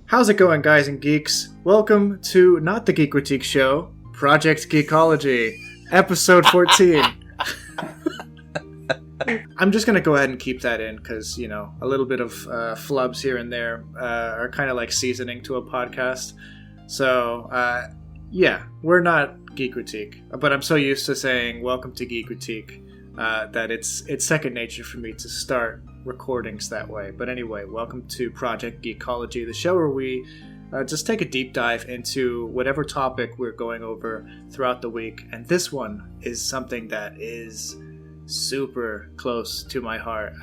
How's it going, guys and geeks? Welcome to not the Geekritique show, Project Geekology, episode 14. I'm just going to go ahead and keep that in because, you know, a little bit of flubs here and there are kind of like seasoning to a podcast. So, yeah, we're not Geekritique, but I'm so used to saying welcome to Geekritique that it's second nature for me to start recordings that way. But anyway, welcome to Project Geekology, the show where we just take a deep dive into whatever topic we're going over throughout the week. And this one is something that is super close to my heart.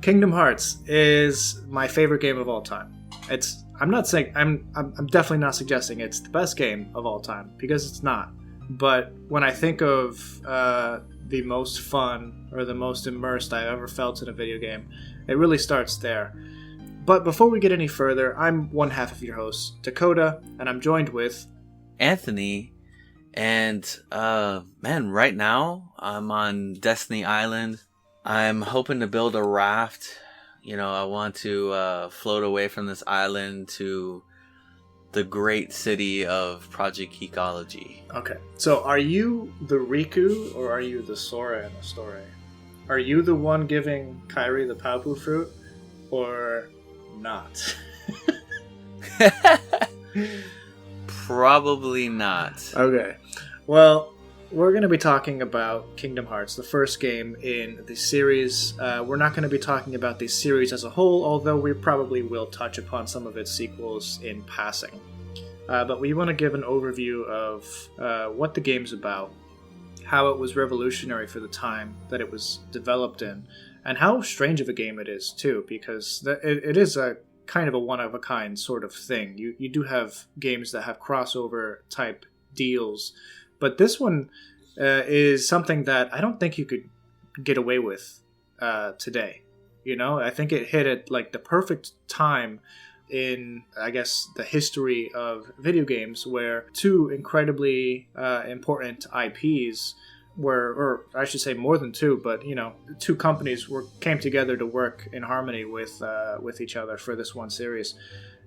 Kingdom Hearts is my favorite game of all time. I'm definitely not suggesting it's the best game of all time, because it's not. But when I think of the most fun or the most immersed I've ever felt in a video game, it really starts there. But before we get any further, I'm one half of your host, Dakota, and I'm joined with Anthony. And man, right now I'm on Destiny Island. I'm hoping to build a raft. You know, I want to float away from this island to the great city of Project Geekology. Okay, so are you the Riku or are you the Sora in the story? Are you the one giving Kairi the Papu fruit or not? Probably not. Okay, well, we're going to be talking about Kingdom Hearts, the first game in the series. We're not going to be talking about the series as a whole, although we probably will touch upon some of its sequels in passing. But we want to give an overview of what the game's about, how it was revolutionary for the time that it was developed in, and how strange of a game it is, too, because it is a kind of a one-of-a-kind sort of thing. You do have games that have crossover-type deals, but this one is something that I don't think you could get away with today. You know, I think it hit at like the perfect time in, I guess, the history of video games, where two incredibly important IPs were, or I should say more than two, but, you know, two companies came together to work in harmony with each other for this one series.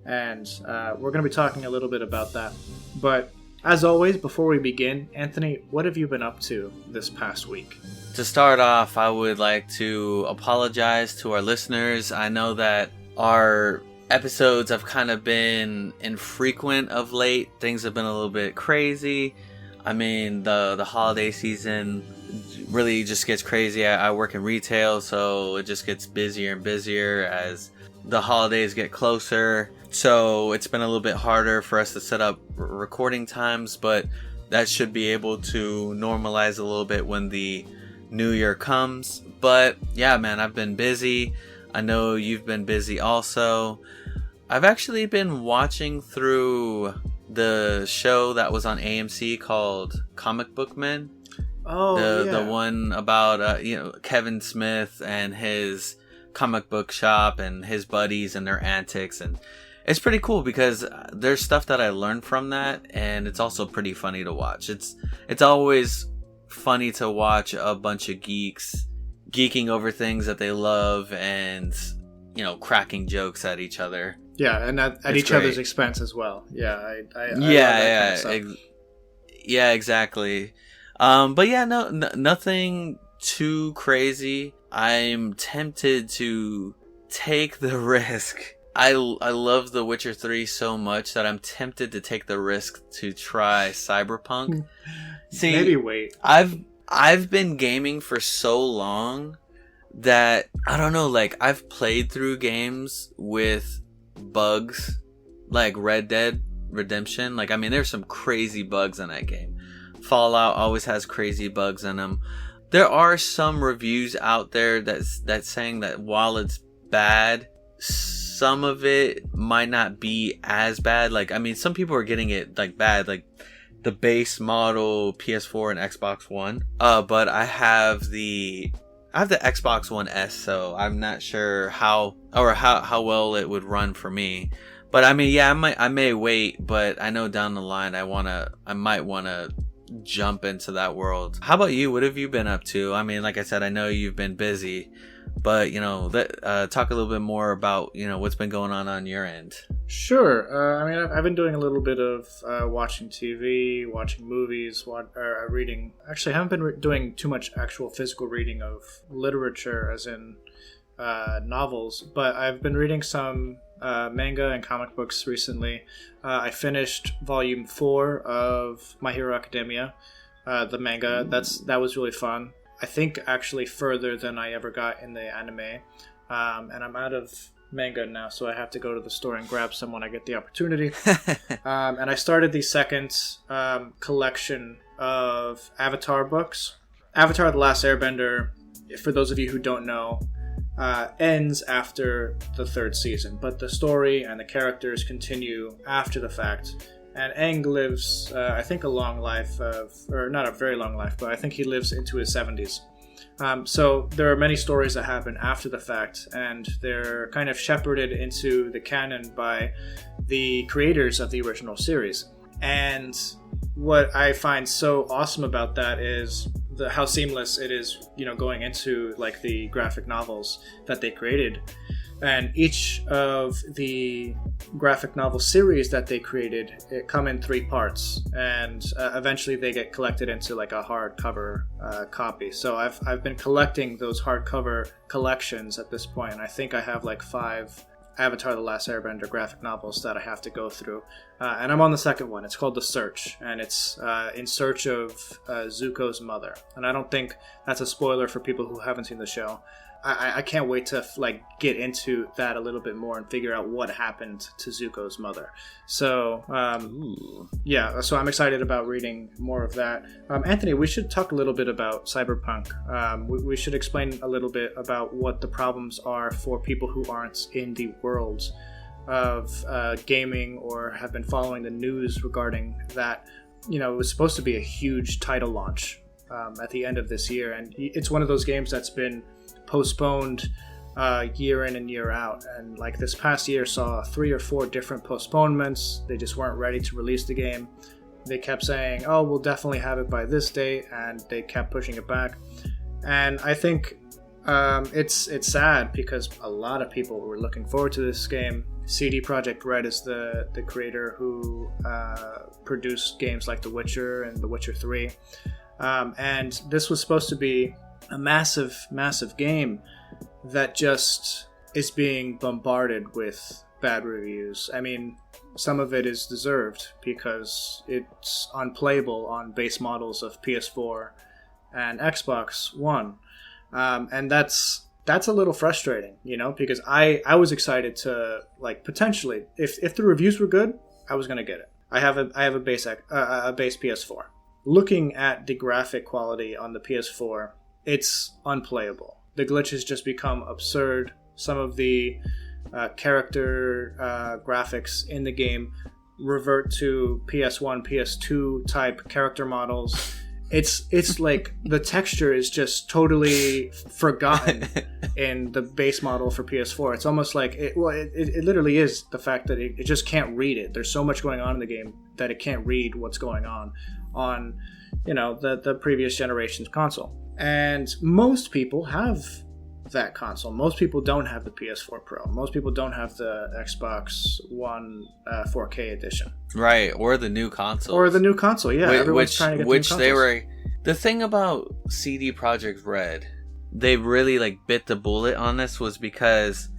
And we're going to be talking a little bit about that. But as always, before we begin, Anthony, what have you been up to this past week? To start off, I would like to apologize to our listeners. I know that our episodes have kind of been infrequent of late. Things have been a little bit crazy. I mean, the holiday season really just gets crazy. I work in retail, so it just gets busier and busier as the holidays get closer. So it's been a little bit harder for us to set up recording times, but that should be able to normalize a little bit when the new year comes. But yeah, man, I've been busy. I know you've been busy also. I've actually been watching through the show that was on AMC called Comic Book Men. Oh, the one about Kevin Smith and his comic book shop and his buddies and their antics, and it's pretty cool because there's stuff that I learned from that, and it's also pretty funny to watch. It's always funny to watch a bunch of geeks geeking over things that they love and, you know, cracking jokes at each other. Yeah, and at each other's expense as well. Yeah, I yeah, exactly. But yeah, nothing too crazy. I'm tempted to take the risk. I love The Witcher 3 so much that I'm tempted to take the risk to try Cyberpunk. See, maybe wait. I've been gaming for so long that I don't know, like I've played through games with bugs like Red Dead Redemption. Like, I mean, there's some crazy bugs in that game. Fallout always has crazy bugs in them. There are some reviews out there that's saying that while it's bad, some of it might not be as bad. Like, I mean, some people are getting it like bad, like the base model PS4 and Xbox One. But I have the Xbox One S, so I'm not sure how well it would run for me. But I mean, yeah, I may wait, but I know down the line I might wanna jump into that world. How about you? What have you been up to? I mean, like I said, I know you've been busy, But talk a little bit more about what's been going on your end. Sure. I mean, I've been doing a little bit of watching TV, watching movies, reading. Actually, I haven't been doing too much actual physical reading of literature, as in novels, but I've been reading some manga and comic books recently. I finished volume 4 of My Hero Academia, the manga. That was really fun. I think actually further than I ever got in the anime. And I'm out of manga now, so I have to go to the store and grab some when I get the opportunity. And I started the second collection of Avatar books. Avatar: The Last Airbender, for those of you who don't know, ends after the 3rd season, but the story and the characters continue after the fact. And Aang lives, I think, a long life or not a very long life, but I think he lives into his 70s. So there are many stories that happen after the fact, and they're kind of shepherded into the canon by the creators of the original series. And what I find so awesome about that is how seamless it is, going into like the graphic novels that they created. And each of the graphic novel series that they created, it come in 3 parts, and eventually they get collected into like a hardcover copy. So I've been collecting those hardcover collections at this point, and I think I have like 5 Avatar: The Last Airbender graphic novels that I have to go through. And I'm on the second one. It's called The Search, and it's in search of Zuko's mother. And I don't think that's a spoiler for people who haven't seen the show. I can't wait to get into that a little bit more and figure out what happened to Zuko's mother. So so I'm excited about reading more of that. Anthony, we should talk a little bit about Cyberpunk. We should explain a little bit about what the problems are for people who aren't in the world of gaming or have been following the news regarding that. It was supposed to be a huge title launch at the end of this year, and it's one of those games that's been postponed year in and year out, and like this past year saw 3 or 4 different postponements. They just weren't ready to release the game. They kept saying, oh, we'll definitely have it by this date, and they kept pushing it back. And I think it's sad because a lot of people were looking forward to this game. CD Projekt Red is the creator who produced games like The Witcher and The Witcher 3, and this was supposed to be a massive game that just is being bombarded with bad reviews. I mean, some of it is deserved because it's unplayable on base models of PS4 and Xbox One. And that's a little frustrating, because I was excited to potentially, if the reviews were good, I was going to get it. I have a base PS4. Looking at the graphic quality on the PS4, it's unplayable. The glitches just become absurd. Some of the character graphics in the game revert to PS1, PS2 type character models. It's like the texture is just totally forgotten in the base model for PS4. It's almost like it literally is the fact that it just can't read it. There's so much going on in the game that it can't read what's going on the previous generation's console. And most people have that console. Most people don't have the PS4 Pro. Most people don't have the Xbox One 4K edition. Right, or the new console. Yeah. Everyone's trying to get the new consoles. The thing about CD Projekt Red, they really bit the bullet on this, was because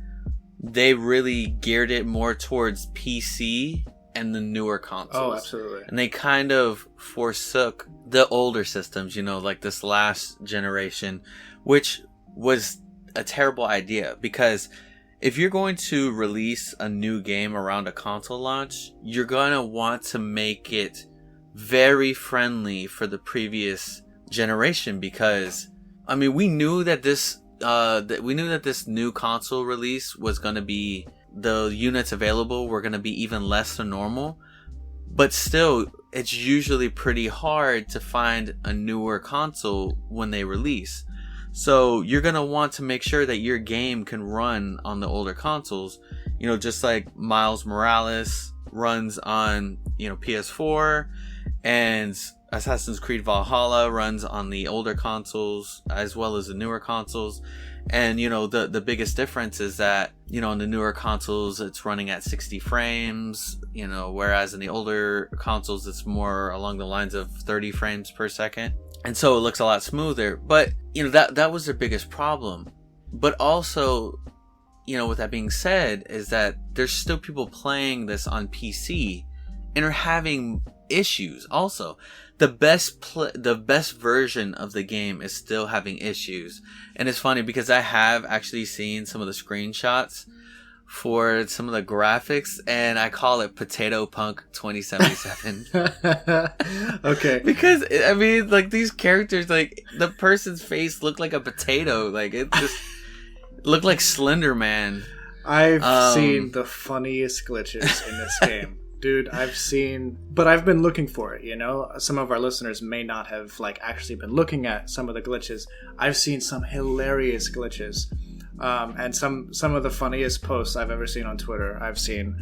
they really geared it more towards PC and the newer consoles. Oh, absolutely. And they kind of forsook the older systems, like this last generation, which was a terrible idea, because if you're going to release a new game around a console launch, you're going to want to make it very friendly for the previous generation, because we knew that this new console release was going to be, the units available were going to be even less than normal, but still it's usually pretty hard to find a newer console when they release. So you're going to want to make sure that your game can run on the older consoles, just like Miles Morales runs on, PS4, and Assassin's Creed Valhalla runs on the older consoles as well as the newer consoles. And, the biggest difference is that, on the newer consoles, it's running at 60 frames, whereas in the older consoles, it's more along the lines of 30 frames per second. And so it looks a lot smoother. But, that was their biggest problem. But also, with that being said, is that there's still people playing this on PC and are having issues also. The best version of the game is still having issues. And it's funny because I have actually seen some of the screenshots for some of the graphics, and I call it Potato Punk 2077. Okay. Because, these characters, the person's face looked like a potato. It just looked like Slender Man. I've seen the funniest glitches in this game. Dude, but I've been looking for it, Some of our listeners may not have, actually been looking at some of the glitches. I've seen some hilarious glitches. And some of the funniest posts I've ever seen on Twitter. I've seen,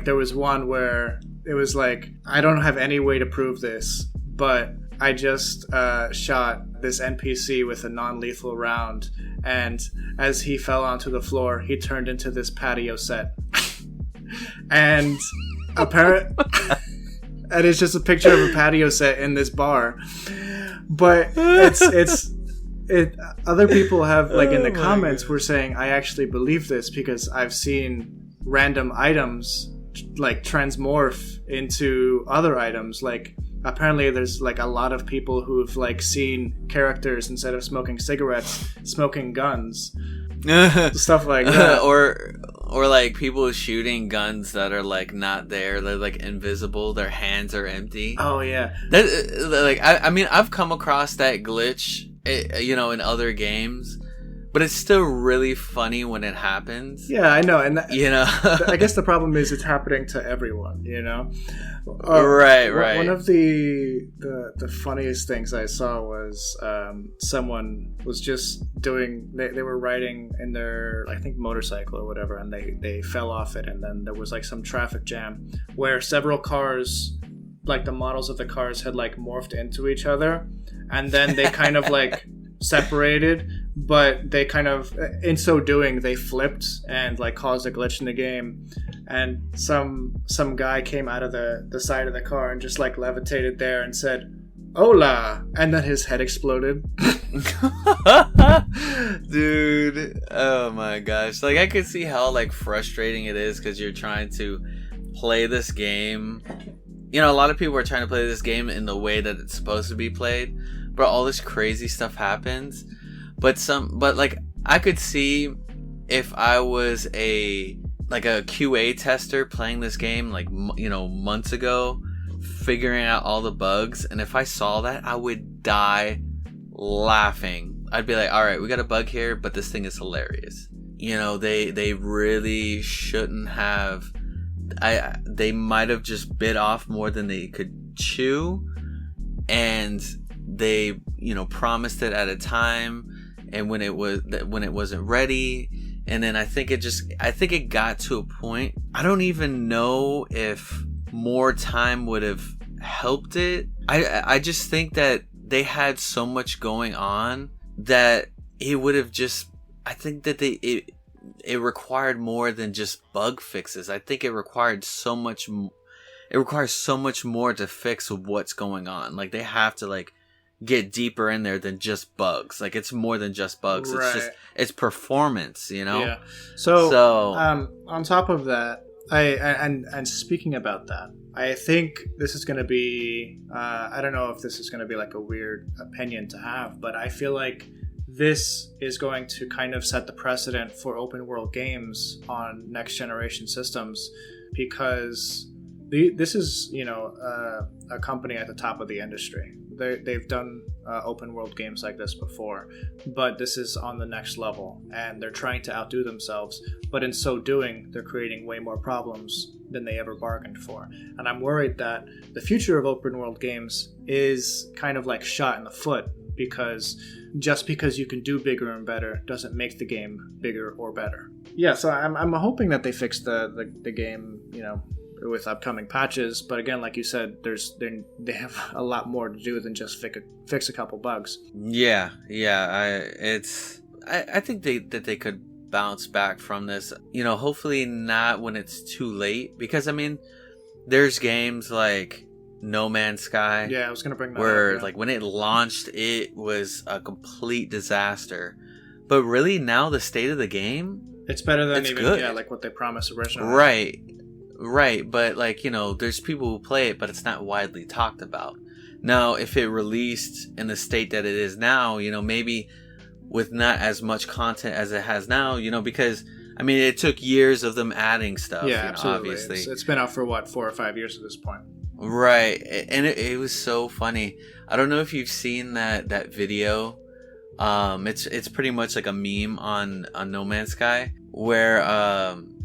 there was one where it was I don't have any way to prove this, but I just shot this NPC with a non-lethal round, and as he fell onto the floor, he turned into this patio set. And and it's just a picture of a patio set in this bar. But other people have, in the comments, were saying, I actually believe this because I've seen random items transmorph into other items. Apparently there's a lot of people who've seen characters, instead of smoking cigarettes, smoking guns. Stuff like that. or people shooting guns that are not there. They're invisible. Their hands are empty. Oh yeah. I've come across that glitch, in other games, but it's still really funny when it happens. Yeah, I know, and I guess the problem is it's happening to everyone. Right. One of the funniest things I saw was someone was just doing. They were riding in their, I think, motorcycle or whatever, and they fell off it, and then there was some traffic jam where several cars, the models of the cars had morphed into each other, and then they kind of separated, but they kind of, in so doing, they flipped and caused a glitch in the game, and some guy came out of the side of the car and just levitated there and said "Hola," and then his head exploded. Dude, oh my gosh, I could see how frustrating it is because you're trying to play this game. A lot of people are trying to play this game in the way that it's supposed to be played, but all this crazy stuff happens. But I could see if I was a QA tester playing this game months ago, figuring out all the bugs, and if I saw that, I would die laughing. I'd be all right, we got a bug here, but this thing is hilarious. They really shouldn't have. They might have just bit off more than they could chew, and they promised it at a time, and when it wasn't ready, and then I think it got to a point. I don't even know if more time would have helped it. I just think that they had so much going on that it would have just. I think that it required more than just bug fixes. I think it required so much. It requires so much more to fix what's going on. They have to get deeper in there than just bugs. It's more than just bugs. Right. It's performance. Yeah. So on top of that, and speaking about that, I think this is going to be. I don't know if this is going to be a weird opinion to have, but I feel this is going to kind of set the precedent for open world games on next generation systems, because this is a company at the top of the industry. They've done open world games like this before, but this is on the next level, and they're trying to outdo themselves, but in so doing they're creating way more problems than they ever bargained for. And I'm worried that the future of open world games is kind of shot in the foot, because just because you can do bigger and better doesn't make the game bigger or better. Yeah, so I'm hoping that they fix the game, with upcoming patches. But again, like you said, they have a lot more to do than just fix a couple bugs. Yeah. I think that they could bounce back from this. Hopefully not when it's too late, because I mean, there's games like No Man's Sky. Yeah, I was gonna bring that where up, yeah. like when it launched, it was a complete disaster. But really, now the state of the game, it's better than even good. Like what they promised originally. Right. But like, there's people who play it, but it's not widely talked about. Now, if it released in the state that it is now, maybe with not as much content as it has now, because I mean, it took years of them adding stuff. Yeah, absolutely. Obviously, it's been out for 4 or 5 years at this point. Right, and it was so funny. I don't know if you've seen that video. It's pretty much like a meme on No Man's Sky, where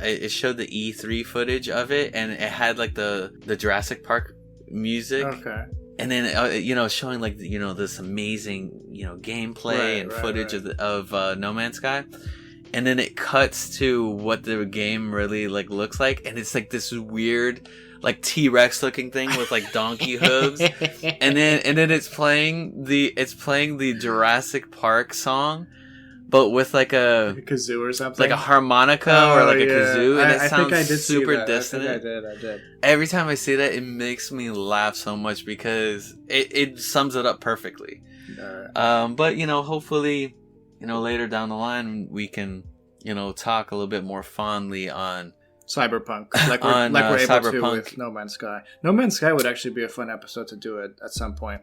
it showed the E3 footage of it, and it had like the Jurassic Park music. Okay. And then showing like this amazing gameplay and footage of No Man's Sky, and then it cuts to what the game really like looks like, and it's like this weird like T-Rex looking thing with like donkey hooves, and then it's playing the Jurassic Park song, but with like a kazoo or something, like a harmonica or like a kazoo, and it sounds I did super dissonant. I did. Every time I see that, it makes me laugh so much because it sums it up perfectly. But hopefully, later down the line we can talk a little bit more fondly on Cyberpunk, like we're able Cyberpunk. to with No Man's Sky. No Man's Sky would actually be a fun episode to do it at some point.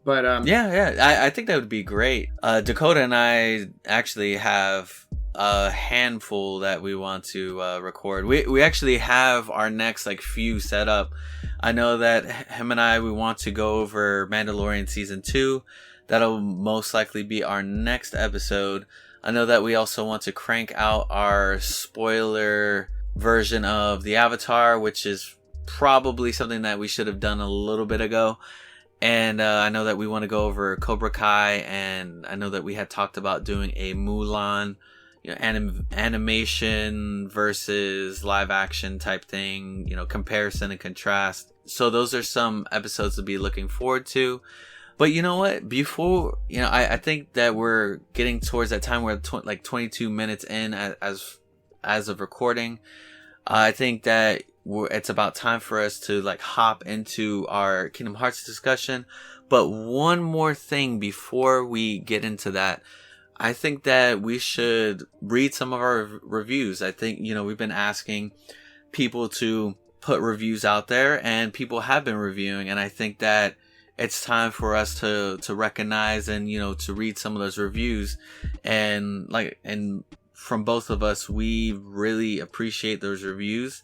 But I think that would be great. Dakota and I actually have a handful that we want to record. We actually have our next like few set up. I know that him and we want to go over Mandalorian season 2. That'll most likely be our next episode. I know that we also want to crank out our spoiler version of the Avatar, which is probably something that we should have done a little bit ago. And I know that we want to go over Cobra Kai, and I know that we had talked about doing a Mulan, animation versus live action type thing, comparison and contrast. So those are some episodes to be looking forward to. But you know what? Before, I think that we're getting towards that time where like 22 minutes in as of recording. I think that it's about time for us to like hop into our Kingdom Hearts discussion. But one more thing before we get into that, I think that we should read some of our reviews. I think, we've been asking people to put reviews out there, and people have been reviewing, and I think that it's time for us to recognize and, to read some of those reviews. And from both of us, we really appreciate those reviews,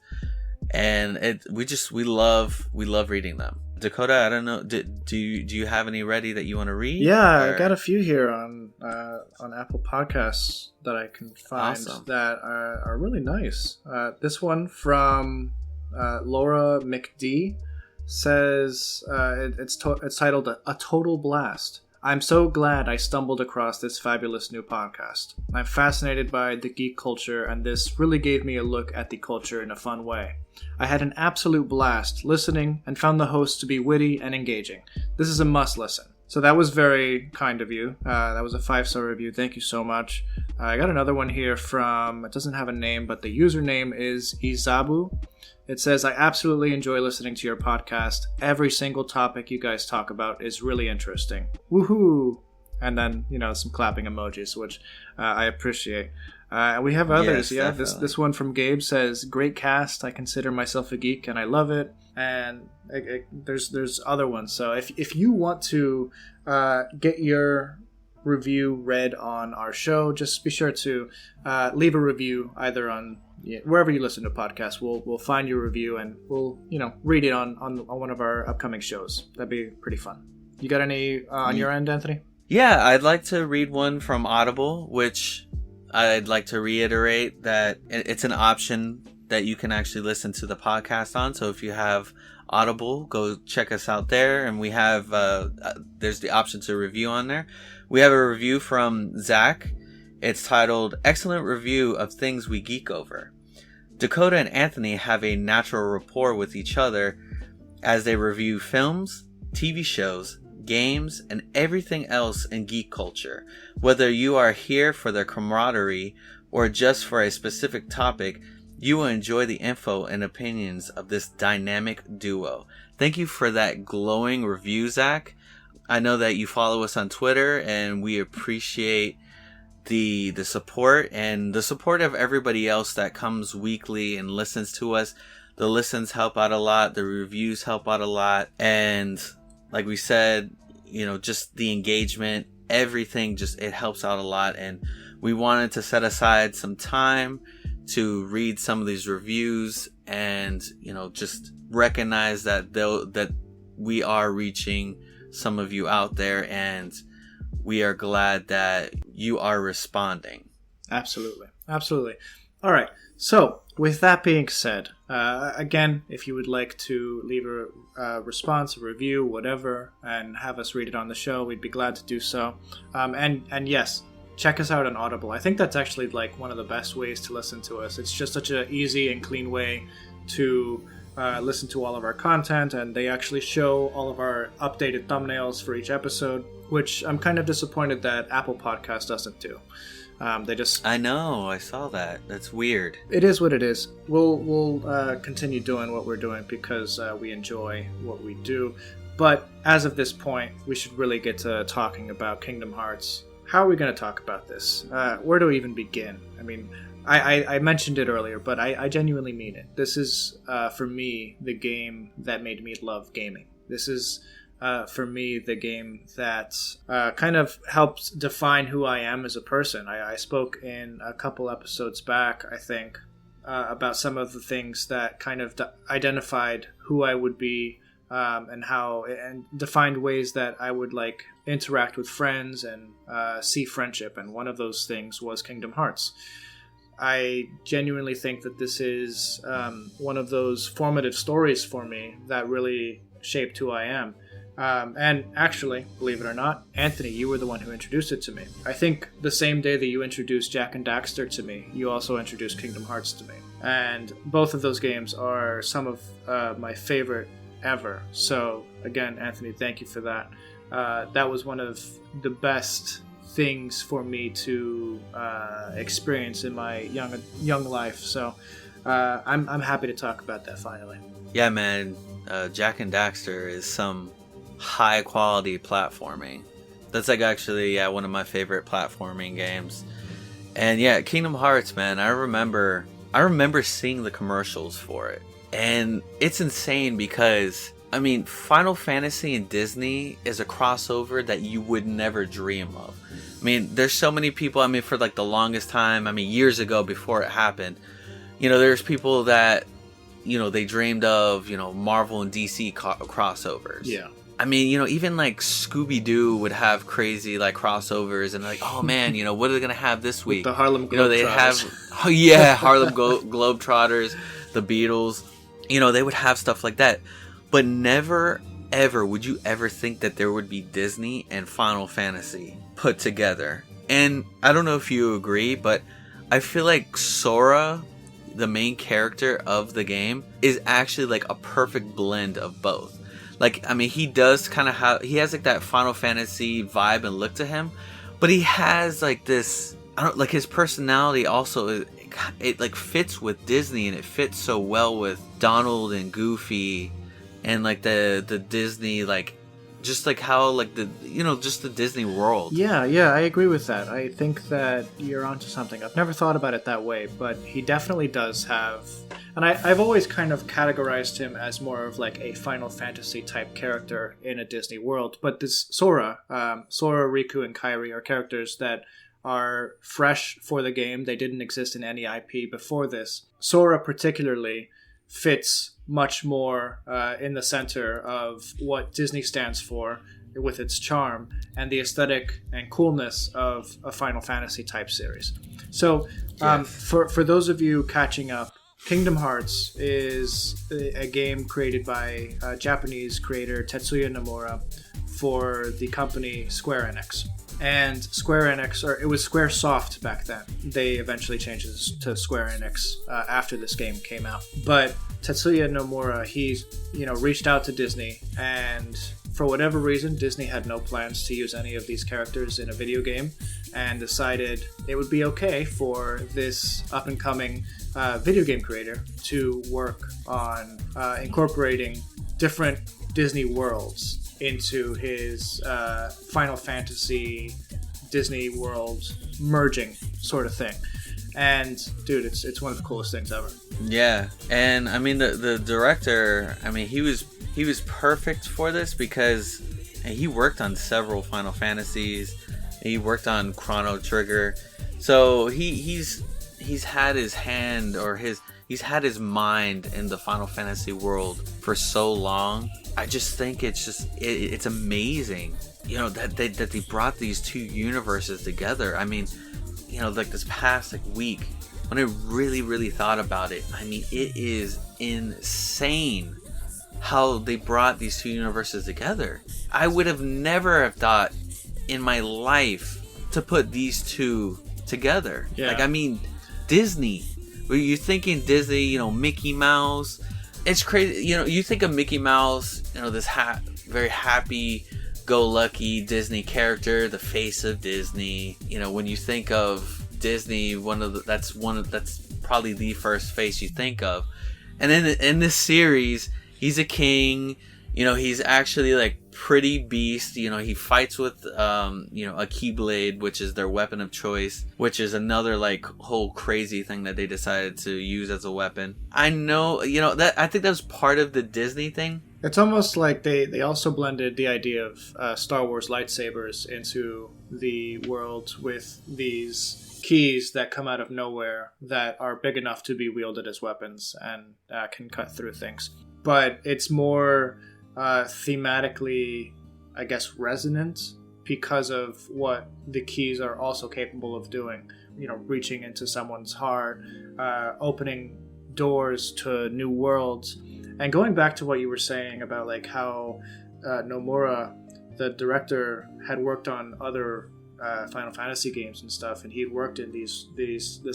and we love reading them. Dakota, I don't know, do you have any ready that you want to read? Yeah, I got a few here on Apple Podcasts that I can find that are really nice. This one from Laura McD says it's titled A Total Blast. I'm so glad I stumbled across this fabulous new podcast. I'm fascinated by the geek culture, and this really gave me a look at the culture in a fun way. I had an absolute blast listening and found the hosts to be witty and engaging. This is a must listen. So that was very kind of you. That was a 5-star review. Thank you so much. I got another one here from, it doesn't have a name, but the username is Izabu. It says, I absolutely enjoy listening to your podcast. Every single topic you guys talk about is really interesting. Woohoo! And then, some clapping emojis, which I appreciate. We have others. Yes, This one from Gabe says, great cast. I consider myself a geek and I love it. And there's other ones. So if you want to get your review read on our show, just be sure to leave a review either on wherever you listen to podcasts. We'll find your review and we'll read it on one of our upcoming shows. That'd be pretty fun. You got any on your end, Anthony? Yeah, I'd like to read one from Audible, which I'd like to reiterate that it's an option that you can actually listen to the podcast on. So if you have Audible, go check us out there. And we have there's the option to review on there. We have a review from Zach. It's titled Excellent Review of Things We Geek Over. Dakota and Anthony have a natural rapport with each other as they review films, TV shows, games, and everything else in geek culture. Whether you are here for their camaraderie or just for a specific topic, you will enjoy the info and opinions of this dynamic duo. Thank you for that glowing review, Zach. I know that you follow us on Twitter, and we appreciate the support and the support of everybody else that comes weekly and listens to us. The listens help out a lot. The reviews help out a lot. And like we said, just the engagement, everything, it helps out a lot. And we wanted to set aside some time to read some of these reviews and, just recognize that we are reaching some of you out there, and we are glad that you are responding. Absolutely. All right. So, with that being said, again, if you would like to leave a response, a review, whatever, and have us read it on the show, we'd be glad to do so. And yes, check us out on Audible. I think that's actually one of the best ways to listen to us. It's just such an easy and clean way to listen to all of our content, and they actually show all of our updated thumbnails for each episode, which I'm kind of disappointed that Apple Podcast doesn't do. I know, I saw that. That's weird. It is what it is. We'll continue doing what we're doing because we enjoy what we do. But as of this point, we should really get to talking about Kingdom Hearts. How are we going to talk about this? Where do we even begin? I mean, I mentioned it earlier, but I genuinely mean it. This is, for me, the game that made me love gaming. This is, for me, the game that kind of helps define who I am as a person. I spoke in a couple episodes back, I think, about some of the things that kind of identified who I would be, and defined ways that I would interact with friends and see friendship. And one of those things was Kingdom Hearts. I genuinely think that this is one of those formative stories for me that really shaped who I am. And actually, believe it or not, Anthony, you were the one who introduced it to me. I think the same day that you introduced Jak and Daxter to me, you also introduced Kingdom Hearts to me. And both of those games are some of my favorite ever. So, again, Anthony, thank you for that. That was one of the best things for me to experience in my young life. So, I'm happy to talk about that finally. Yeah, man. Jak and Daxter is some high quality platforming. That's actually one of my favorite platforming games. And yeah, Kingdom Hearts, man, I remember seeing the commercials for it. And it's insane because Final Fantasy and Disney is a crossover that you would never dream of. There's so many people, for the longest time, years ago before it happened, there's people that, they dreamed of, Marvel and DC crossovers. Yeah. Even Scooby-Doo would have crazy crossovers and oh man, what are they gonna have this week? With the Harlem Globetrotters. They have Harlem Globetrotters, the Beatles. They would have stuff like that, but never ever would you ever think that there would be Disney and Final Fantasy put together. And I don't know if you agree, but I feel like Sora, the main character of the game, is actually a perfect blend of both. He does kind of have, he has that Final Fantasy vibe and look to him, but he has this, his personality also, it fits with Disney, and it fits so well with Donald and Goofy and the Disney, just how just the Disney world. Yeah, I agree with that. I think that you're onto something. I've never thought about it that way, but he definitely does have, and I've always kind of categorized him as more of a Final Fantasy type character in a Disney world. But this Sora, Riku, and Kairi are characters that are fresh for the game. They didn't exist in any IP before this. Sora particularly fits much more in the center of what Disney stands for with its charm and the aesthetic and coolness of a Final Fantasy type series. So for those of you catching up, Kingdom Hearts is a game created by Japanese creator Tetsuya Nomura for the company Square Enix. And Square Enix, or it was Square Soft back then. They eventually changed it to Square Enix after this game came out. But Tetsuya Nomura, he reached out to Disney, and for whatever reason, Disney had no plans to use any of these characters in a video game, and decided it would be okay for this up-and-coming video game creator to work on incorporating different Disney worlds into his Final Fantasy Disney World merging sort of thing. And dude, it's one of the coolest things ever. Yeah, and I mean the director, I mean he was perfect for this because he worked on several Final Fantasies. He worked on Chrono Trigger, so he's had his hand, or he's had his mind in the Final Fantasy world for so long. I just think it's amazing, that they brought these two universes together. I mean, like this past week, when I really thought about it, I mean, it is insane how they brought these two universes together. I would have never have thought in my life to put these two together. Yeah. Like, I mean, Disney. Were you thinking Disney? Mickey Mouse. It's crazy. You think of Mickey Mouse. This very happy-go-lucky Disney character, the face of Disney. When you think of Disney, that's probably the first face you think of. And then in this series, he's a king. He's actually like pretty beast. He fights with a keyblade, which is their weapon of choice, which is another like whole crazy thing that they decided to use as a weapon. I know, that I think that was part of the Disney thing. It's almost like they also blended the idea of Star Wars lightsabers into the world with these keys that come out of nowhere that are big enough to be wielded as weapons and can cut through things. But it's more thematically, I guess, resonant because of what the keys are also capable of doing. Reaching into someone's heart, opening doors to new worlds. And going back to what you were saying about like how Nomura, the director, had worked on other Final Fantasy games and stuff, and he'd worked in this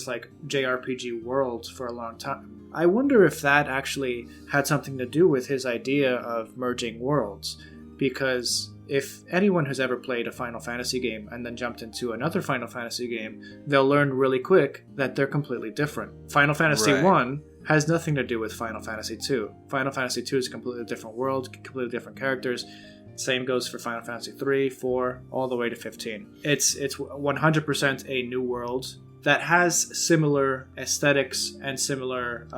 like JRPG world for a long time. I wonder if that actually had something to do with his idea of merging worlds, because if anyone has ever played a Final Fantasy game and then jumped into another Final Fantasy game, they'll learn really quick that they're completely different. Final Fantasy 1 has nothing to do with Final Fantasy 2. Final Fantasy 2 is a completely different world, completely different characters. Same goes for Final Fantasy 3, 4, all the way to 15. It's 100% a new world that has similar aesthetics and similar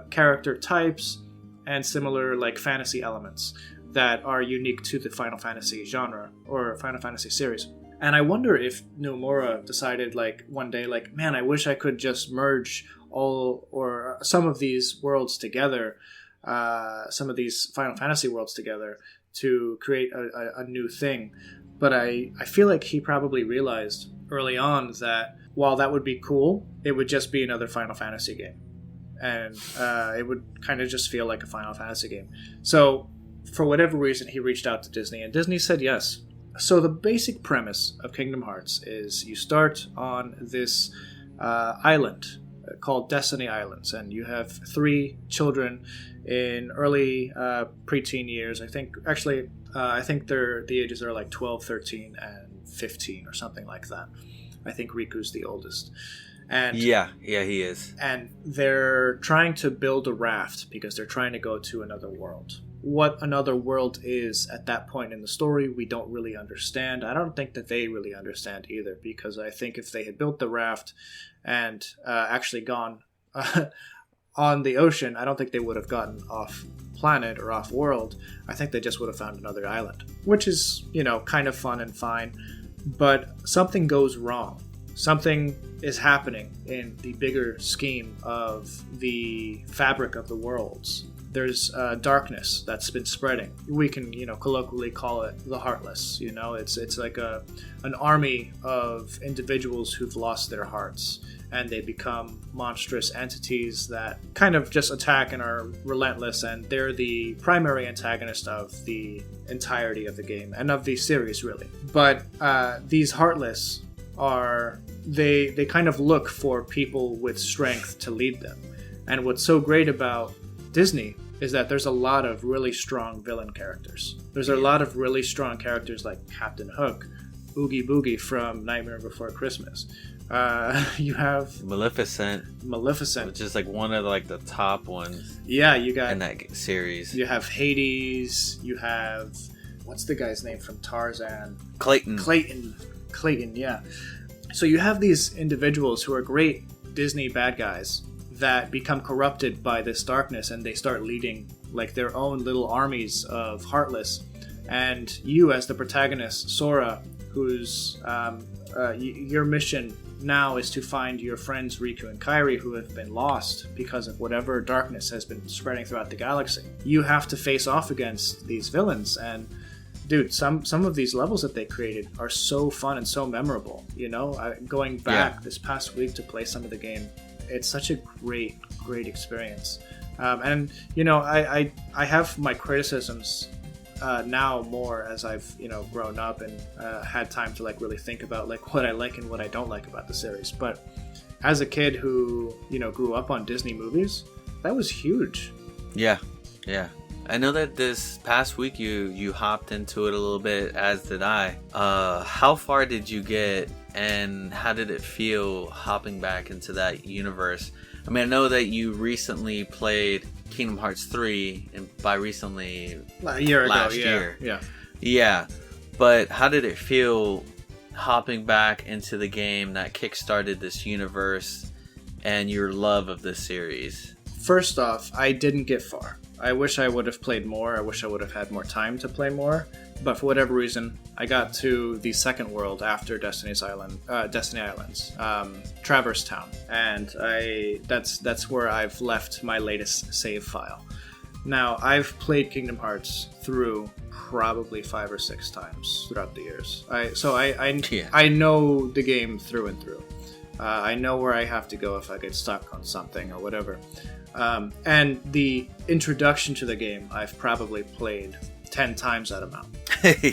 character types and similar like fantasy elements that are unique to the Final Fantasy genre or Final Fantasy series. And I wonder if Nomura decided like one day, like, man, I wish I could just merge all or some of these worlds together, some of these Final Fantasy worlds together to create a new thing. But I feel like he probably realized early on that while that would be cool, it would just be another Final Fantasy game. And it would kind of just feel like a Final Fantasy game. So for whatever reason, he reached out to Disney, and Disney said yes. So the basic premise of Kingdom Hearts is you start on this island called Destiny Islands, and you have 3 children in early preteen years. I think the ages are like 12, 13, and 15 or something like that. I think Riku's the oldest. And yeah, he is. And they're trying to build a raft because they're trying to go to another world. What another world is at that point in the story, we don't really understand. I don't think that they really understand either, because I think if they had built the raft and actually gone on the ocean, I don't think they would have gotten off planet or off world. I think they just would have found another island, which is, kind of fun and fine. But something goes wrong. Something is happening in the bigger scheme of the fabric of the worlds. There's darkness that's been spreading. We can, colloquially call it the Heartless. It's like an army of individuals who've lost their hearts, and they become monstrous entities that kind of just attack and are relentless, and they're the primary antagonist of the entirety of the game and of the series, really. But these Heartless are they kind of look for people with strength to lead them. And what's so great about Disney is that there's a lot of really strong villain characters. There's a lot of really strong characters like Captain Hook, Oogie Boogie from Nightmare Before Christmas. You have Maleficent, which is like one of like the top ones. Yeah, you got in that series. You have Hades. You have, what's the guy's name from Tarzan? Clayton. Yeah. So you have these individuals who are great Disney bad guys that become corrupted by this darkness, and they start leading like their own little armies of Heartless. And you, as the protagonist, Sora, whose your mission now is to find your friends Riku and Kairi, who have been lost because of whatever darkness has been spreading throughout the galaxy. You have to face off against these villains, and dude, some of these levels that they created are so fun and so memorable. You know, going back this past week to play some of the game, it's such a great experience. And you know, I have my criticisms now more as I've grown up and had time to like really think about like what I like and what I don't like about the series. But as a kid who grew up on Disney movies, that was huge. Yeah. I know that this past week you hopped into it a little bit, as did I. How far did you get, and how did it feel hopping back into that universe? I mean, I know that you recently played Kingdom Hearts 3, and by recently, a year ago, last year. Yeah. But how did it feel hopping back into the game that kickstarted this universe and your love of this series? First off, I didn't get far. I wish I would have played more. I wish I would have had more time to play more. But for whatever reason, I got to the second world after Destiny Islands, Traverse Town, and that's where I've left my latest save file. Now, I've played Kingdom Hearts through probably 5 or 6 times throughout the years. I know the game through and through. I know where I have to go if I get stuck on something or whatever. And the introduction to the game, I've probably played 10 times that amount.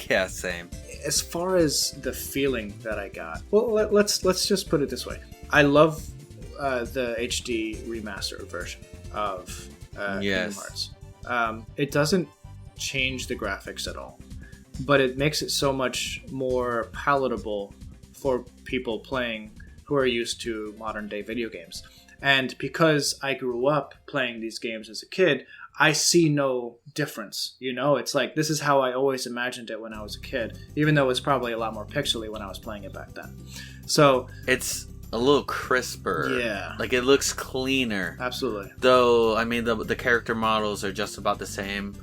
Yeah, same. As far as the feeling that I got, well, let's just put it this way. I love the HD remastered version of Kingdom Hearts. It doesn't change the graphics at all, but it makes it so much more palatable for people playing who are used to modern day video games. And because I grew up playing these games as a kid, I see no difference. It's like, this is how I always imagined it when I was a kid, even though it was probably a lot more pixely when I was playing it back then. So it's a little crisper. Yeah. Like, it looks cleaner. Absolutely. Though, I mean, the character models are just about the same.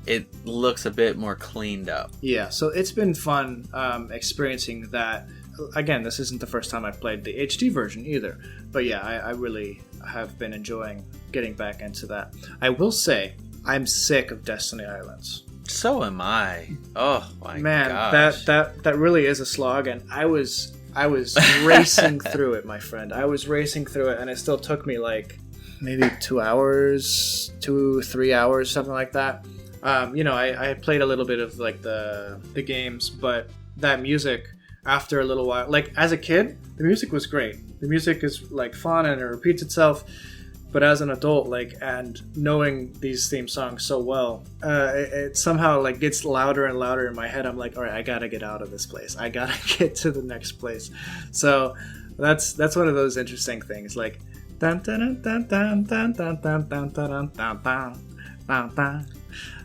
It looks a bit more cleaned up. Yeah, so it's been fun experiencing that. Again, this isn't the first time I've played the HD version either. But yeah, I really have been enjoying getting back into that. I will say, I'm sick of Destiny Islands. So am I. Oh my gosh. Man, that really is a slog, and I was racing through it, my friend. I was racing through it, and it still took me like maybe 2 hours, 3 hours, something like that. I played a little bit of like the games, but that music, after a little while, like as a kid, the music was great. The music is like fun and it repeats itself. But as an adult, like, and knowing these theme songs so well, it somehow like gets louder and louder in my head. I'm like, all right, I gotta get out of this place. I gotta get to the next place. So that's one of those interesting things. Like, dun dun dun dun dun dun dun dun dun dun dun dun.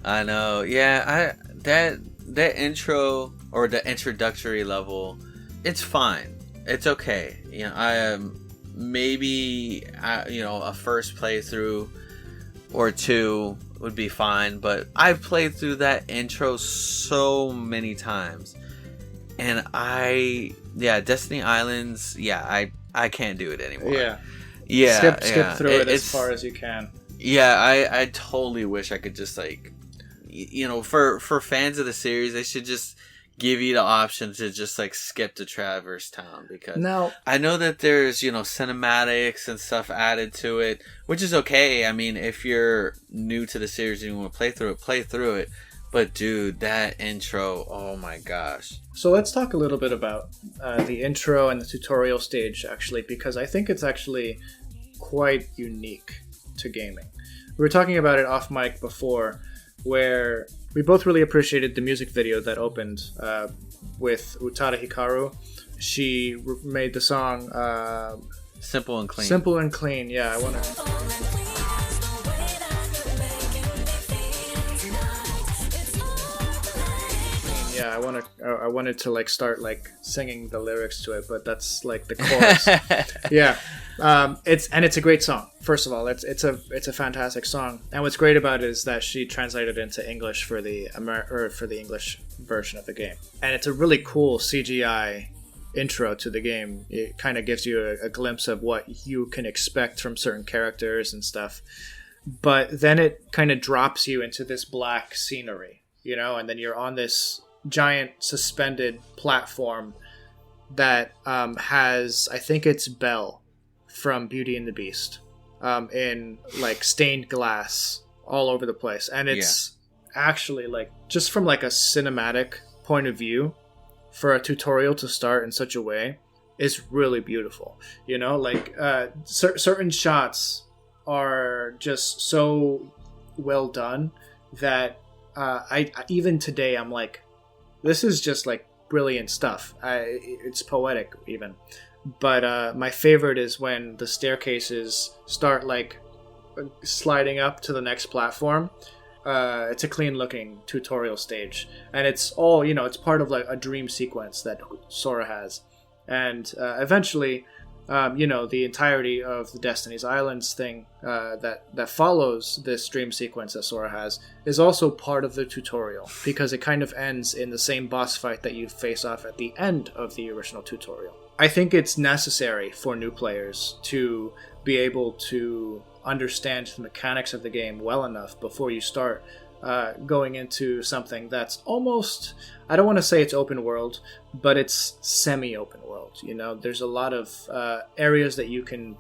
I know. Yeah, that intro or the introductory level, it's fine. It's okay. I am. Maybe a first playthrough or two would be fine, but I've played through that intro so many times, and Destiny Islands, I can't do it anymore. Skip through it as far as you can. I totally wish I could just like, for fans of the series, they should just give you the option to just like skip to Traverse Town, because Now, I know that there's, cinematics and stuff added to it, which is okay. I mean, if you're new to the series and you want to play through it. But dude, that intro, oh my gosh. so let's talk a little bit about the intro and the tutorial stage, actually, because I think it's actually quite unique to gaming. We were talking about it off mic before, where we both really appreciated the music video that opened with Utada Hikaru. She made the song Simple and Clean. Simple and Clean. Yeah, I want to. Yeah, I wanted to like start like singing the lyrics to it, but that's like the chorus. Yeah, it's a great song. First of all, it's a fantastic song, and what's great about it is that she translated it into English for the for the English version of the game, and it's a really cool CGI intro to the game. It kind of gives you a glimpse of what you can expect from certain characters and stuff, but then it kind of drops you into this black scenery, and then you're on this giant suspended platform that has, I think it's Belle from Beauty and the Beast, in like stained glass all over the place, and it's actually like, just from like a cinematic point of view, for a tutorial to start in such a way is really beautiful. Like certain shots are just so well done that I even today I'm like, this is just like brilliant stuff. It's poetic even. But my favorite is when the staircases start like sliding up to the next platform. It's a clean looking tutorial stage, and it's all, it's part of like a dream sequence that Sora has. And eventually, the entirety of the Destiny's Islands thing that follows this dream sequence that Sora has is also part of the tutorial, because it kind of ends in the same boss fight that you face off at the end of the original tutorial. I think it's necessary for new players to be able to understand the mechanics of the game well enough before you start going into something that's almost, I don't want to say it's open world, but it's semi-open world. There's a lot of areas that you can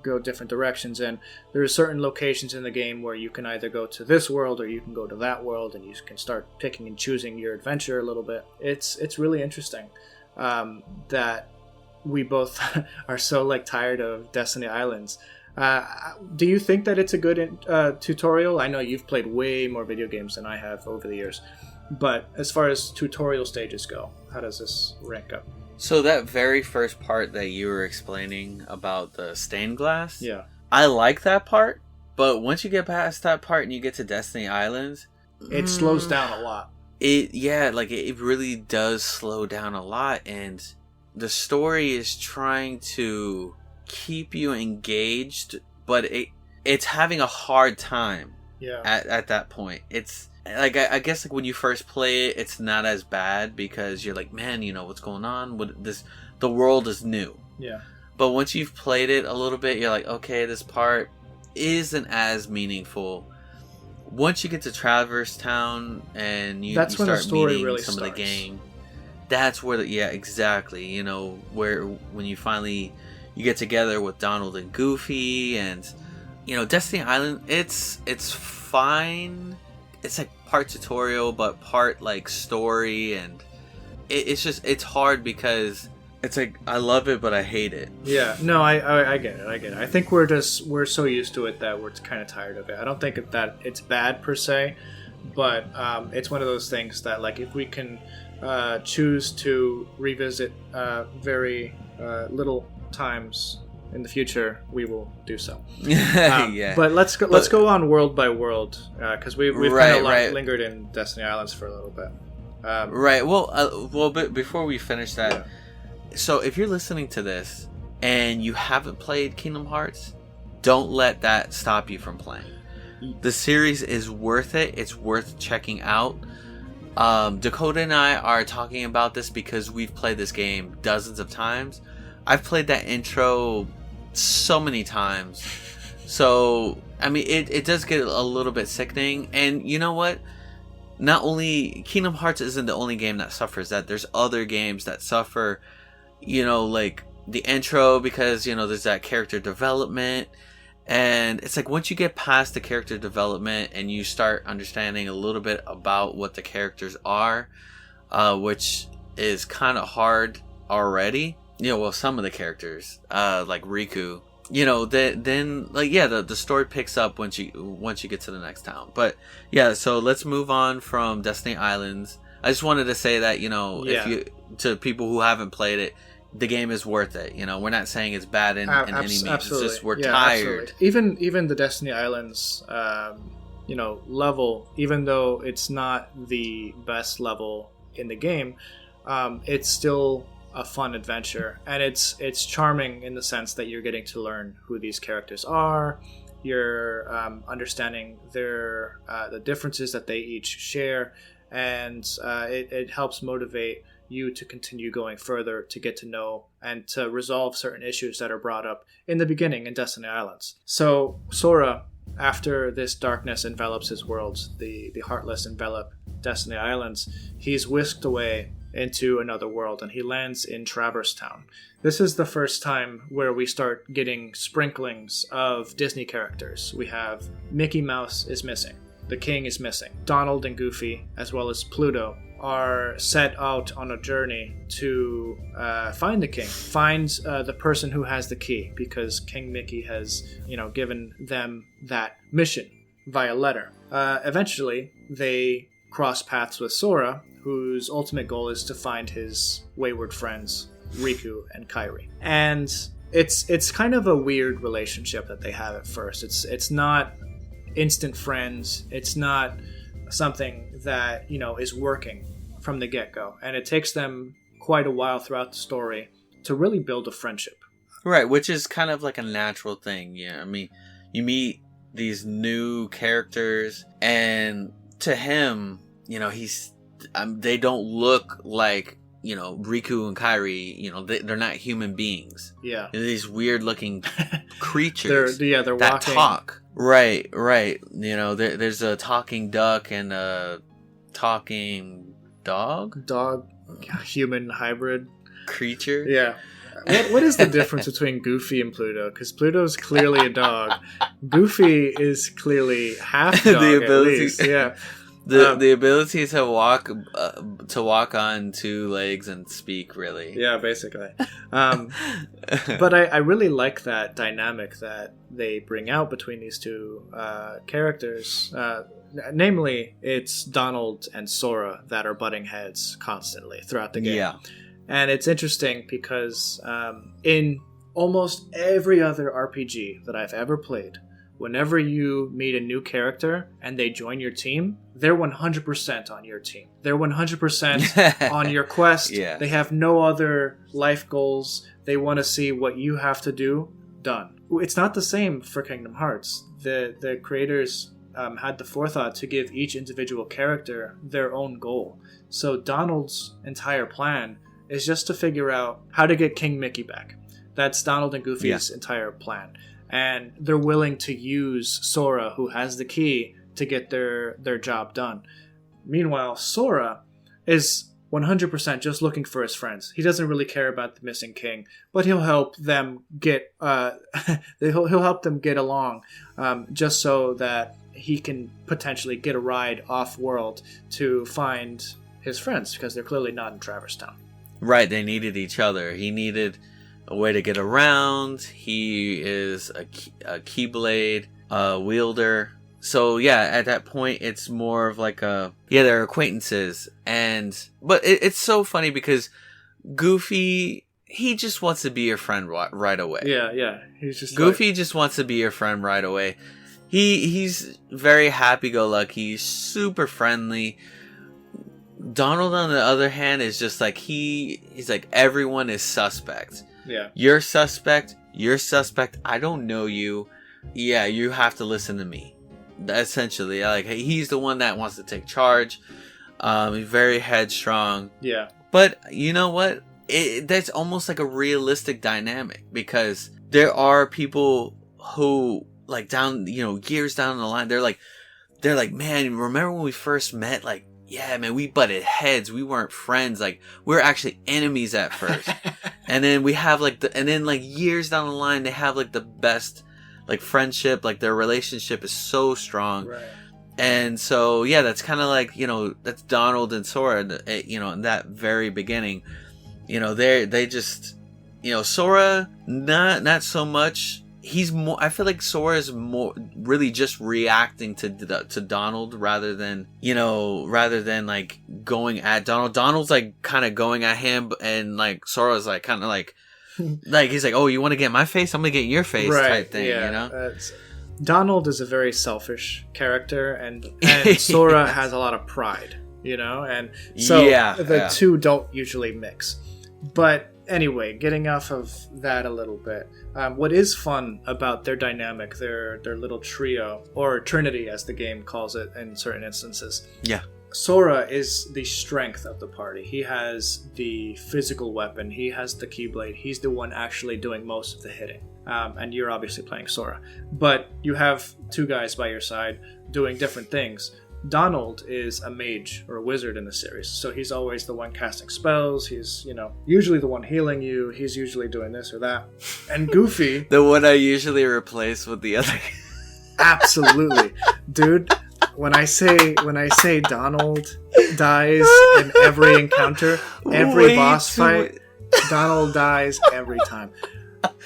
go different directions in. There are certain locations in the game where you can either go to this world or you can go to that world, and you can start picking and choosing your adventure a little bit. It's really interesting that we both are so like tired of Destiny Islands. Do you think that it's a good tutorial? I know you've played way more video games than I have over the years, but as far as tutorial stages go, how does this rank up? So that very first part that you were explaining about the stained glass, yeah, I like that part, but once you get past that part and you get to Destiny Islands, it slows down a lot. It really does slow down a lot, and the story is trying to keep you engaged, but it's having a hard time at that point. It's like, I guess like when you first play it, it's not as bad because you're like, man, what's going on, the world is new. Yeah. But once you've played it a little bit, you're like, okay, this part isn't as meaningful. Once you get to Traverse Town and you start meeting really some starts. of the gang, that's where exactly, where when you finally you get together with Donald and Goofy, and Destiny Island, it's fine. It's like part tutorial but part like story, and it's hard because it's like I love it but I hate it. Yeah, no, I get it. I think we're so used to it that we're kind of tired of it. I don't think that it's bad per se, but it's one of those things that, like, if we can choose to revisit very little times in the future, we will do so. Yeah. But let's go on world by world, because we've kind of lingered in Destiny Islands for a little bit. Right. Well, but before we finish that, so if you're listening to this and you haven't played Kingdom Hearts, don't let that stop you from playing. The series is worth it. It's worth checking out. Dakota and I are talking about this because we've played this game dozens of times. I've played that intro so many times. So, I mean, it does get a little bit sickening. And you know what? not only Kingdom Hearts isn't the only game that suffers that. There's other games that suffer, like the intro, because there's that character development, and it's like once you get past the character development and you start understanding a little bit about what the characters are, which is kind of hard already. Some of the characters, like Riku, then the story picks up once you get to the next town. But yeah, so let's move on from Destiny Islands. I just wanted to say that, if you, to people who haven't played it, the game is worth it. We're not saying it's bad in any means. Absolutely. It's just we're tired. Absolutely. Even the Destiny Islands, level, even though it's not the best level in the game, it's still a fun adventure, and it's charming in the sense that you're getting to learn who these characters are. You're understanding their the differences that they each share, and it helps motivate you to continue going further, to get to know and to resolve certain issues that are brought up in the beginning in Destiny Islands. So Sora, after this darkness envelops his worlds, the Heartless envelop Destiny Islands, he's whisked away into another world, and he lands in Traverse Town. This is the first time where we start getting sprinklings of Disney characters. We have Mickey Mouse is missing. The King is missing. Donald and Goofy, as well as Pluto, are set out on a journey to find the King, find the person who has the key, because King Mickey has, given them that mission via letter. Eventually, they cross paths with Sora, whose ultimate goal is to find his wayward friends, Riku and Kairi. And it's kind of a weird relationship that they have at first. It's not instant friends. It's not something that, is working from the get-go. And it takes them quite a while throughout the story to really build a friendship. Right, which is kind of like a natural thing. Yeah, I mean, you meet these new characters, and to him, he's they don't look like Riku and Kairi. They're not human beings. Yeah, they're these weird looking creatures. they're that walking. Talk. Right. There's a talking duck and a talking dog, human hybrid creature. Yeah. What is the difference between Goofy and Pluto? Because Pluto's clearly a dog. Goofy is clearly half dog. The ability, at least. Yeah. The ability to walk on two legs and speak, really. Yeah, basically. But I really like that dynamic that they bring out between these two characters. Namely, it's Donald and Sora that are butting heads constantly throughout the game. Yeah. And it's interesting because in almost every other RPG that I've ever played, whenever you meet a new character and they join your team, they're 100% on your team. They're 100% on your quest. Yeah. They have no other life goals. They want to see what you have to do done. It's not the same for Kingdom Hearts. The creators had the forethought to give each individual character their own goal. So Donald's entire plan is just to figure out how to get King Mickey back. That's Donald and Goofy's entire plan. And they're willing to use Sora, who has the key, to get their job done. Meanwhile, Sora is 100% just looking for his friends. He doesn't really care about the missing king, but he'll help them get he'll help them get along, just so that he can potentially get a ride off-world to find his friends, because they're clearly not in Traverse Town. Right, they needed each other. He needed a way to get around. He is a Keyblade wielder. So yeah, at that point, it's more of like they're acquaintances. But it's so funny because Goofy, he just wants to be your friend right away. Yeah. He's just Goofy just wants to be your friend right away. He's very happy-go-lucky, super friendly. Donald, on the other hand, is just like he's like, everyone is suspect. Yeah. You're suspect. I don't know you. Yeah, you have to listen to me. Essentially, like, he's the one that wants to take charge. He's very headstrong. Yeah. But you know what? That's almost like a realistic dynamic, because there are people who, like, years down the line, they're like, they're like, man, remember when we first met? Like, yeah, man, we butted heads. We weren't friends. Like, we were actually enemies at first. And then we have like years down the line, they have like the best like friendship. Like their relationship is so strong. Right. And so, yeah, that's kind of like, that's Donald and Sora, in that very beginning. They just, Sora, not so much. He's more, I feel like Sora is more really just reacting to Donald rather than like going at Donald. Donald's like kind of going at him, and like Sora's like kind of like he's like, oh, you want to get my face? I'm going to get your face, right, type thing, Donald is a very selfish character, and Sora has a lot of pride, and so the two don't usually mix. But anyway, getting off of that a little bit, what is fun about their dynamic, their little trio, or trinity as the game calls it in certain instances. Yeah. Sora is the strength of the party. He has the physical weapon. He has the Keyblade. He's the one actually doing most of the hitting. And you're obviously playing Sora. But you have two guys by your side doing different things. Donald is a mage or a wizard in the series, so he's always the one casting spells. He's, usually the one healing you. He's usually doing this or that. And Goofy... the one I usually replace with the other... Absolutely. Dude, when I say Donald dies in every encounter, every boss fight, Donald dies every time.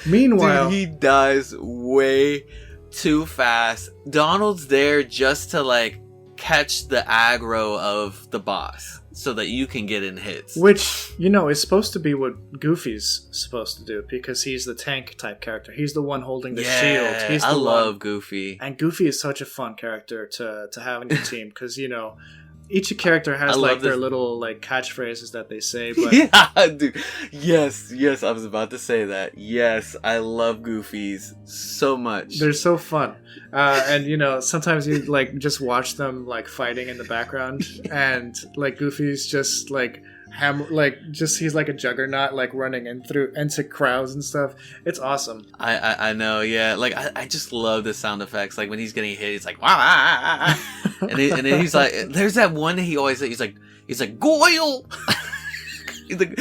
Meanwhile, dude, he dies way too fast. Donald's there just to like catch the aggro of the boss so that you can get in hits. Which, is supposed to be what Goofy's supposed to do, because he's the tank type character. He's the one holding the shield. I love Goofy. And Goofy is such a fun character to have in your team, because, each character has their little like catchphrases that they say. But yeah, dude. Yes, I was about to say that. Yes, I love Goofies so much. They're so fun. And sometimes you like just watch them like fighting in the background, and like Goofy's just like he's like a juggernaut, like running into crowds and stuff. It's awesome. I know, yeah. Like I just love the sound effects. Like when he's getting hit, he's like wow, and then he's like, there's that one that he always he's like Goyle. Dude,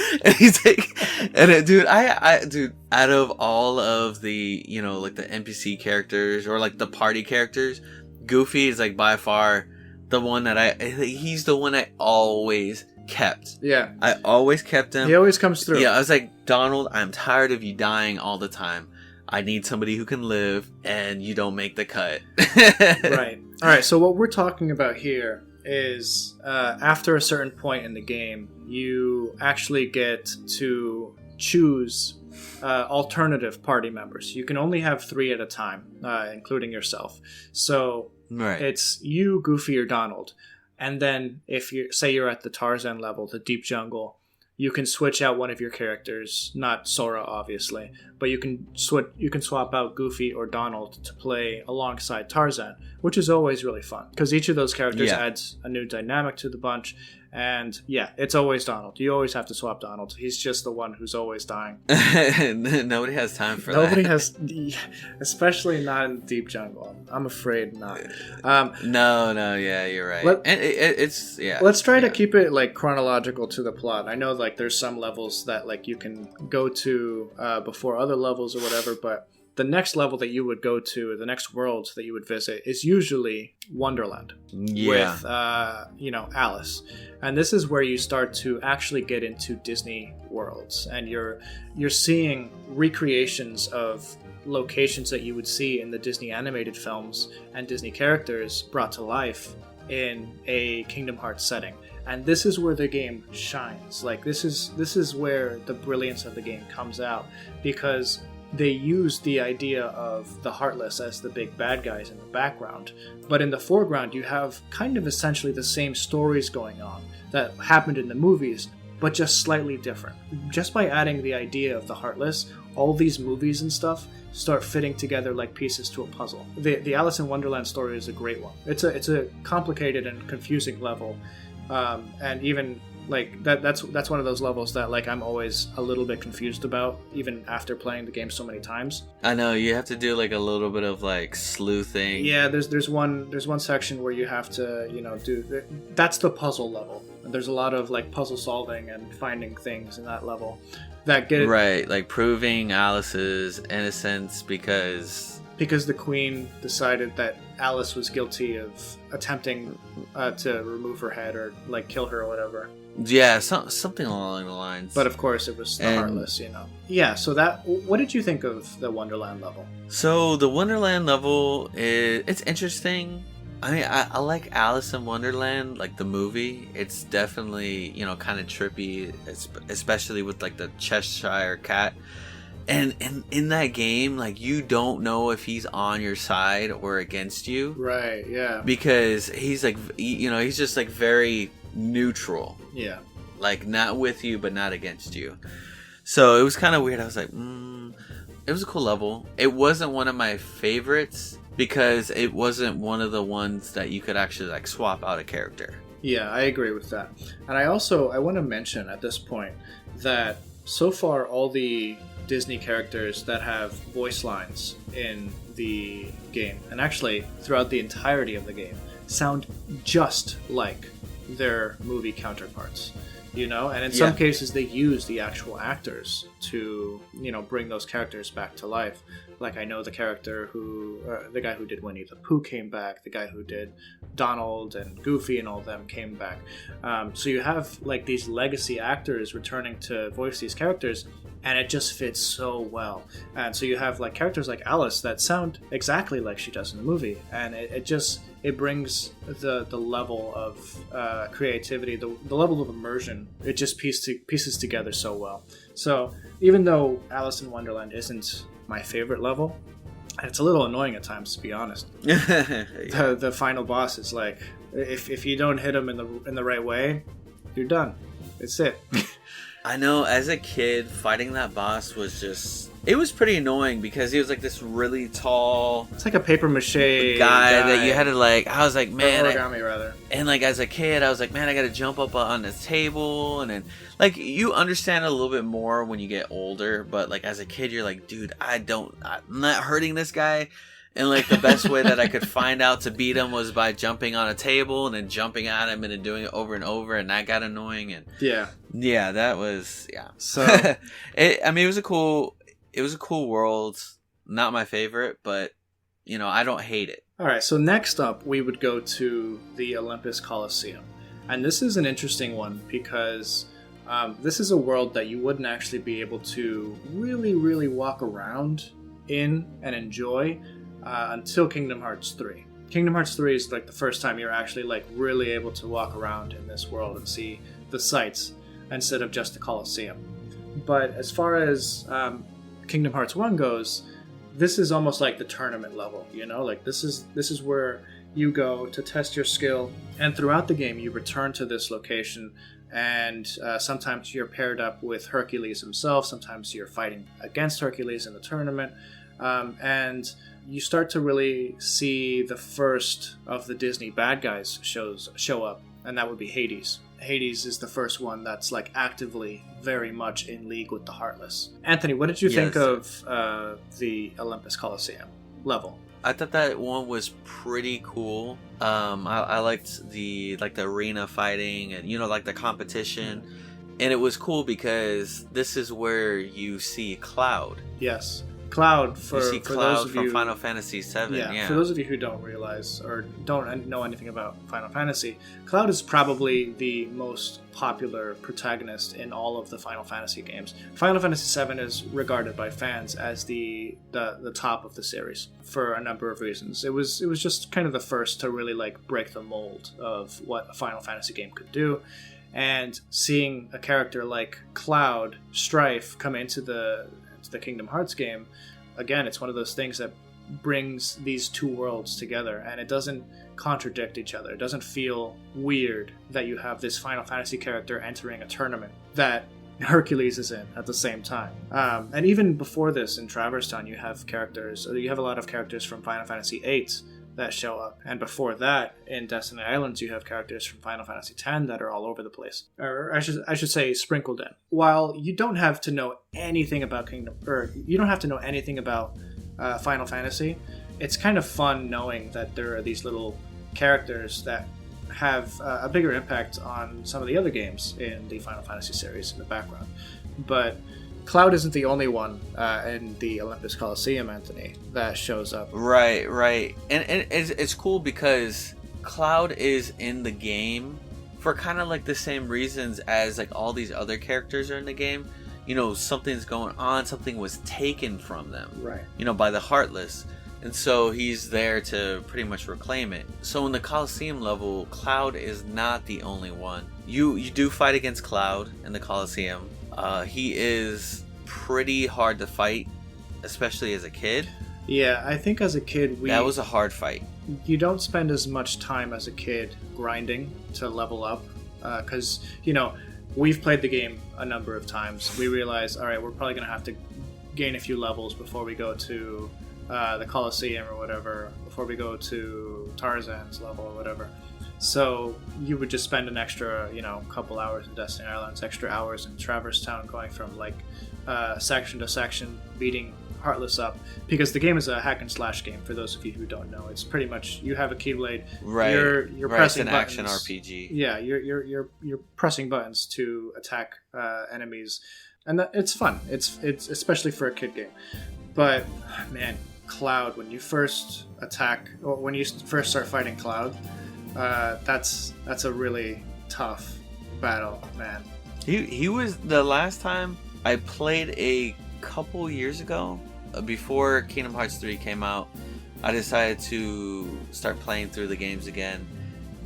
out of all of the like the NPC characters or like the party characters, Goofy is like by far the one that he's the one I always kept. Yeah. I always kept him. He always comes through. Yeah, I was like, Donald, I'm tired of you dying all the time. I need somebody who can live, and you don't make the cut. Right. All right, so what we're talking about here is after a certain point in the game, you actually get to choose alternative party members. You can only have 3 at a time, including yourself. So it's you, Goofy, or Donald. And then if you're at the Tarzan level, the deep jungle, you can switch out one of your characters, not Sora obviously, but you can swap out Goofy or Donald to play alongside Tarzan, which is always really fun because each of those characters adds a new dynamic to the bunch. And yeah, it's always Donald. You always have to swap Donald. He's just the one who's always dying. Nobody has time for that. Nobody has, especially not in deep jungle. I'm afraid not. No, yeah, you're right. Let's try to keep it like chronological to the plot. I know like there's some levels that like you can go to before other levels or whatever, but the next level that you would go to, the next world that you would visit, is usually Wonderland with, Alice. And this is where you start to actually get into Disney worlds, and you're seeing recreations of locations that you would see in the Disney animated films and Disney characters brought to life in a Kingdom Hearts setting. And this is where the game shines. Like this is where the brilliance of the game comes out, because they use the idea of the Heartless as the big bad guys in the background, but in the foreground you have kind of essentially the same stories going on that happened in the movies, but just slightly different. Just by adding the idea of the Heartless, all these movies and stuff start fitting together like pieces to a puzzle. The Alice in Wonderland story is a great one. It's a complicated and confusing level, and even Like that's one of those levels that like I'm always a little bit confused about, even after playing the game so many times. I know you have to do like a little bit of like sleuthing. Yeah, there's one section where you have to do that's the puzzle level. There's a lot of like puzzle solving and finding things in that level that get right, like proving Alice's innocence because the queen decided that Alice was guilty of attempting to remove her head or like kill her or whatever. Yeah, something along the lines. But of course, it was the Heartless, Yeah. So what did you think of the Wonderland level? So the Wonderland level it's interesting. I mean, I like Alice in Wonderland, like the movie. It's definitely kind of trippy, especially with like the Cheshire Cat. And in that game, like, you don't know if he's on your side or against you. Right, yeah. Because he's like, he's just like very neutral. Yeah. Like, not with you, but not against you. So it was kind of weird. I was like, it was a cool level. It wasn't one of my favorites because it wasn't one of the ones that you could actually like swap out a character. Yeah, I agree with that. And I want to mention at this point that so far all the Disney characters that have voice lines in the game, and actually throughout the entirety of the game, sound just like their movie counterparts. And in some cases they use the actual actors to bring those characters back to life. Like, I know the character the guy who did Winnie the Pooh came back, the guy who did Donald and Goofy and all of them came back. So you have like these legacy actors returning to voice these characters, and it just fits so well. And so you have like characters like Alice that sound exactly like she does in the movie, and it brings the level of creativity, the level of immersion. It just pieces together so well. So even though Alice in Wonderland isn't my favorite level, and it's a little annoying at times, to be honest. The final boss is like, if you don't hit him in the right way, you're done. It's it. I know, as a kid, fighting that boss was just... It was pretty annoying because he was like this really tall... It's like a paper mache guy that you had to like... I was like, man... Origami, rather. And like as a kid, I was like, man, I gotta jump up on this table. And then like you understand it a little bit more when you get older. But like as a kid, you're like, dude, I'm not hurting this guy. And like the best way that I could find out to beat him was by jumping on a table and then jumping at him and then doing it over and over, and that got annoying. And yeah, that was So it was a cool world. Not my favorite, but I don't hate it. All right, so next up we would go to the Olympus Coliseum, and this is an interesting one because this is a world that you wouldn't actually be able to really, really walk around in and enjoy until Kingdom Hearts 3. Kingdom Hearts 3 is like the first time you're actually like really able to walk around in this world and see the sights instead of just the Coliseum. But as far as Kingdom Hearts 1 goes, this is almost like the tournament level, like this is where you go to test your skill, and throughout the game you return to this location, and sometimes you're paired up with Hercules himself, sometimes you're fighting against Hercules in the tournament, and you start to really see the first of the Disney bad guys show up, and that would be Hades. Hades is the first one that's like actively very much in league with the Heartless. Anthony, what did you think of the Olympus Coliseum level? I thought that one was pretty cool. I liked the arena fighting and like the competition, and it was cool because this is where you see Cloud. Yes. Cloud, you see Cloud from Final Fantasy VII. Yeah, for those of you who don't realize or don't know anything about Final Fantasy, Cloud is probably the most popular protagonist in all of the Final Fantasy games. Final Fantasy VII is regarded by fans as the top of the series for a number of reasons. It was just kind of the first to really like break the mold of what a Final Fantasy game could do. And seeing a character like Cloud Strife come into the Kingdom Hearts game, again, it's one of those things that brings these two worlds together, and it doesn't contradict each other. It doesn't feel weird that you have this Final Fantasy character entering a tournament that Hercules is in at the same time. And even before this, in Traverse Town, you have a lot of characters from Final Fantasy VIII that show up. And before that, in Destiny Islands, you have characters from Final Fantasy X that are all over the place. Or I should say sprinkled in. While you don't have to know anything about you don't have to know anything about Final Fantasy, it's kind of fun knowing that there are these little characters that have a bigger impact on some of the other games in the Final Fantasy series in the background. But Cloud isn't the only one in the Olympus Coliseum, Anthony, that shows up. Right. And it's cool because Cloud is in the game for kind of like the same reasons as like all these other characters are in the game. You know, something's going on, something was taken from them. Right. You know, by the Heartless. And so he's there to pretty much reclaim it. So in the Coliseum level, Cloud is not the only one. You do fight against Cloud in the Coliseum. He is pretty hard to fight, especially as a kid. Yeah, I think as a kid that was a hard fight. You don't spend as much time as a kid grinding to level up, because you know we've played the game a number of times. We realize, all right, we're probably gonna have to gain a few levels before we go to the Coliseum or whatever, before we go to Tarzan's level or whatever. So you would just spend an extra, couple hours in Destiny Islands, extra hours in Traverse Town, going from like section to section, beating Heartless up, because the game is a hack and slash game. For those of you who don't know, it's pretty much you have a keyblade, right? You're pressing it's an buttons. action RPG. Yeah, you're pressing buttons to attack enemies, and it's fun. It's especially for a kid game. But man, Cloud, when you first attack or when you first start fighting Cloud, that's a really tough battle, man. He was the last time I played a couple years ago, before Kingdom Hearts 3 came out. I decided to start playing through the games again,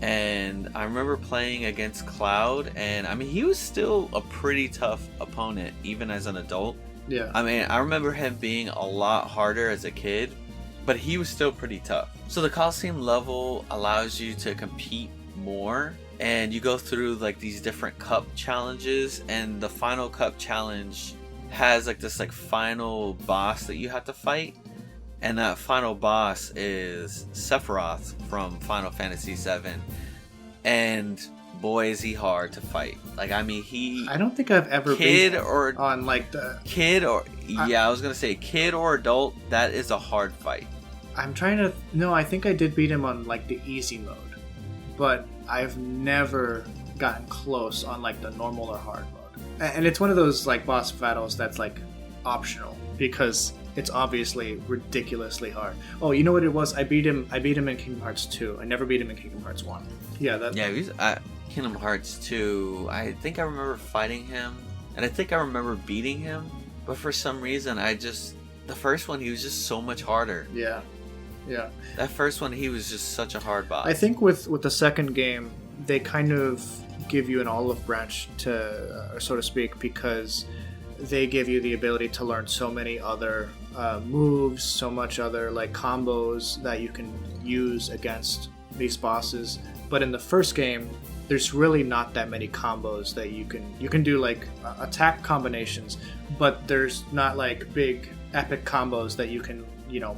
and I remember playing against Cloud, and I mean he was still a pretty tough opponent even as an adult. Yeah. I mean, I remember him being a lot harder as a kid, but he was still pretty tough. So the Coliseum level allows you to compete more, and you go through like these different cup challenges, and the final cup challenge has like this like final boss that you have to fight, and that final boss is Sephiroth from Final Fantasy VII, and boy is he hard to fight. Like, I mean, I don't think I've ever kid beat or on like the kid or I was gonna say kid or adult. That is a hard fight. I'm trying to no, I think I did beat him on like the easy mode, but I've never gotten close on like the normal or hard mode. And it's one of those like boss battles that's like optional because it's obviously ridiculously hard. Oh, you know what it was? I beat him in Kingdom Hearts 2. I never beat him in Kingdom Hearts 1. Yeah, Kingdom Hearts 2. I think I remember fighting him, and I think I remember beating him, but for some reason the first one he was just so much harder. Yeah. That first one he was just such a hard boss. I think with the second game they kind of give you an olive branch to, so to speak, because they give you the ability to learn so many other moves, so much other like combos that you can use against these bosses. But in the first game, there's really not that many combos that you can do, like attack combinations, but there's not like big epic combos that you can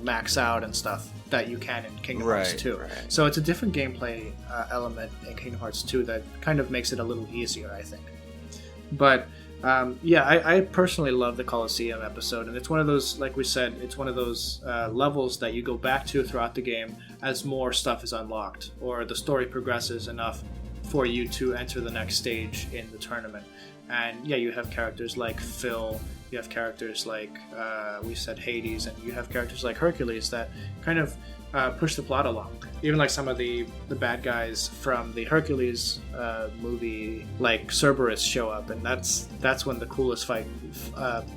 max out and stuff that you can in Kingdom Hearts 2. Right. So it's a different gameplay element in Kingdom Hearts 2 that kind of makes it a little easier, I think. But I personally love the Coliseum episode, and it's one of those, like we said, it's one of those levels that you go back to throughout the game as more stuff is unlocked, or the story progresses enough for you to enter the next stage in the tournament. And yeah, you have characters like Phil, you have characters like, we said Hades, and you have characters like Hercules that kind of push the plot along. Even like some of the bad guys from the Hercules movie, like Cerberus, show up, and that's one of the coolest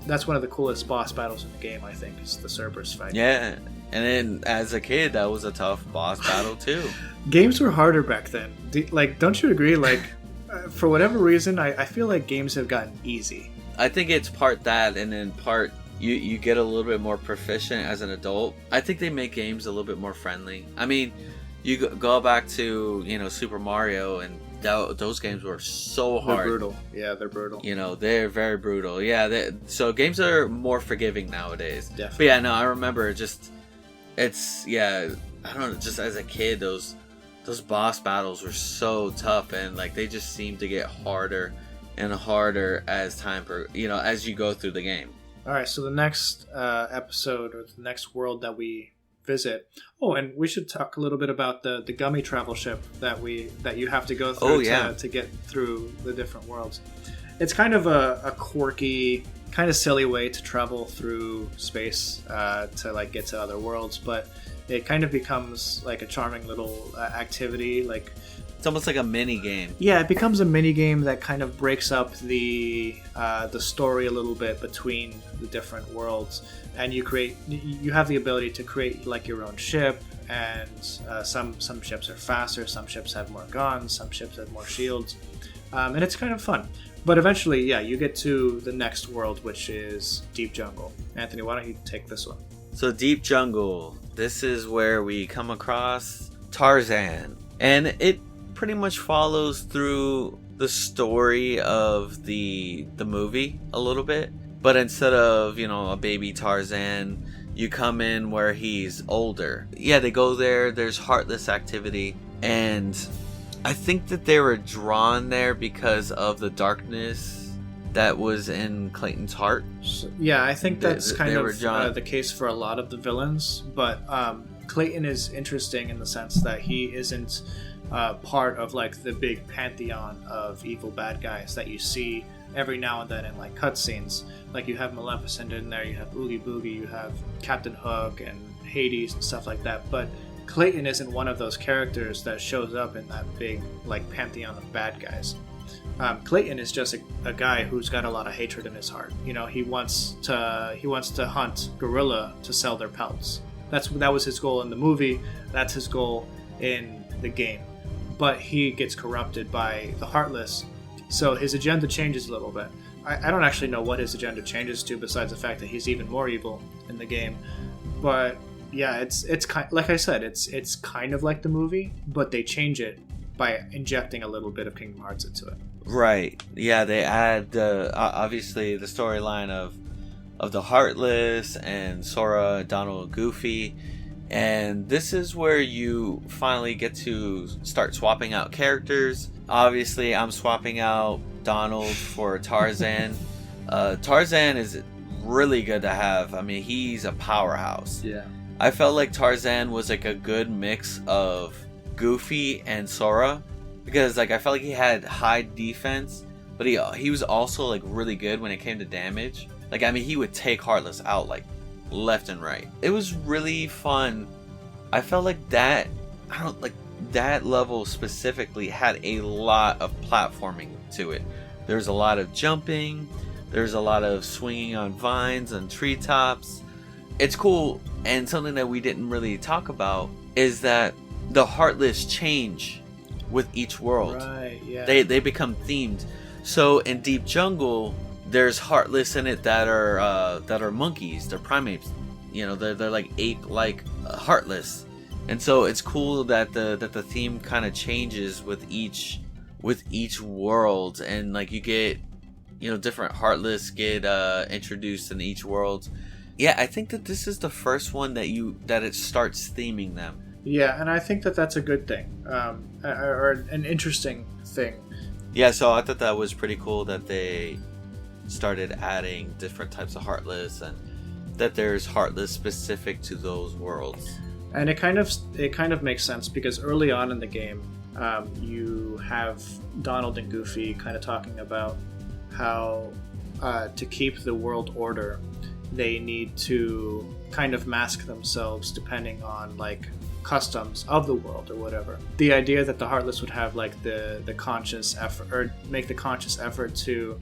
that's one of the coolest boss battles in the game, I think, is the Cerberus fight. Yeah, and then as a kid, that was a tough boss battle too. Games were harder back then. Don't you agree? Like, for whatever reason, I feel like games have gotten easy. I think it's part that, and then part you get a little bit more proficient as an adult. I think they make games a little bit more friendly. I mean, you go back to Super Mario, and those games were so hard. They're brutal. Yeah, they're brutal. They're very brutal. Yeah, so games are more forgiving nowadays. Definitely. But yeah, no, I remember I don't know, just as a kid, those boss battles were so tough, and like they just seem to get harder and harder as as you go through the game. All right, so the next episode, or the next world that we visit. Oh, and we should talk a little bit about the gummy travel ship that you have to go through to get through the different worlds. It's kind of a quirky, kind of silly way to travel through space to like get to other worlds, but it kind of becomes like a charming little activity. Like it's almost like a mini game. Yeah, it becomes a mini game that kind of breaks up the story a little bit between the different worlds, and you have the ability to create like your own ship, and some ships are faster, some ships have more guns, some ships have more shields, and it's kind of fun. But eventually, yeah, you get to the next world, which is Deep Jungle. Anthony, why don't you take this one? So Deep Jungle, this is where we come across Tarzan, and it pretty much follows through the story of the movie a little bit, but instead of a baby Tarzan, you come in where he's older. Yeah, they go there, there's heartless activity, and I think that they were drawn there because of the darkness that was in Clayton's heart. So, yeah, I think that's the case for a lot of the villains, but Clayton is interesting in the sense that he isn't part of like the big pantheon of evil bad guys that you see every now and then in like cutscenes. Like you have Maleficent in there, you have Oogie Boogie, you have Captain Hook and Hades and stuff like that, but Clayton isn't one of those characters that shows up in that big like pantheon of bad guys. Clayton is just a guy who's got a lot of hatred in his heart. He wants to hunt gorilla to sell their pelts. That was his goal in the movie. That's his goal in the game. But he gets corrupted by the Heartless, so his agenda changes a little bit. I don't actually know what his agenda changes to, besides the fact that he's even more evil in the game. But yeah, it's kind, like I said, it's kind of like the movie, but they change it by injecting a little bit of Kingdom Hearts into it. Right. Yeah, they add obviously the storyline of the Heartless and Sora, Donald, Goofy. And this is where you finally get to start swapping out characters. Obviously, I'm swapping out Donald for Tarzan. Tarzan is really good to have. I mean, he's a powerhouse. Yeah. I felt like Tarzan was like a good mix of Goofy and Sora, because like I felt like he had high defense, but he was also like really good when it came to damage. Like, I mean, he would take Heartless out like left and right. It was really fun. I felt like that level specifically had a lot of platforming to it. There's a lot of jumping, there's a lot of swinging on vines and treetops. It's cool, and something that we didn't really talk about is that the Heartless change with each world. Right, yeah. They become themed. So in Deep Jungle, there's Heartless in it that are monkeys, they're primates. They're like ape-like Heartless. And so it's cool that the theme kind of changes with each world, and like you get different Heartless get introduced in each world. Yeah, I think that this is the first one that it starts theming them. Yeah, and I think that that's a good thing, or an interesting thing. Yeah, so I thought that was pretty cool that they started adding different types of Heartless, and that there's Heartless specific to those worlds. And it kind of makes sense, because early on in the game, you have Donald and Goofy kind of talking about how to keep the world order, they need to kind of mask themselves depending on like customs of the world or whatever. The idea that the Heartless would have like the conscious effort, or make the conscious effort to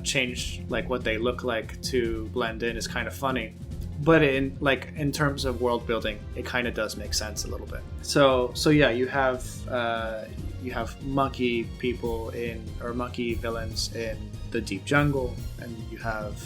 change like what they look like to blend in, is kind of funny. But in terms of world building, it kind of does make sense a little bit. So yeah, you have monkey people or monkey villains in the Deep Jungle, and you have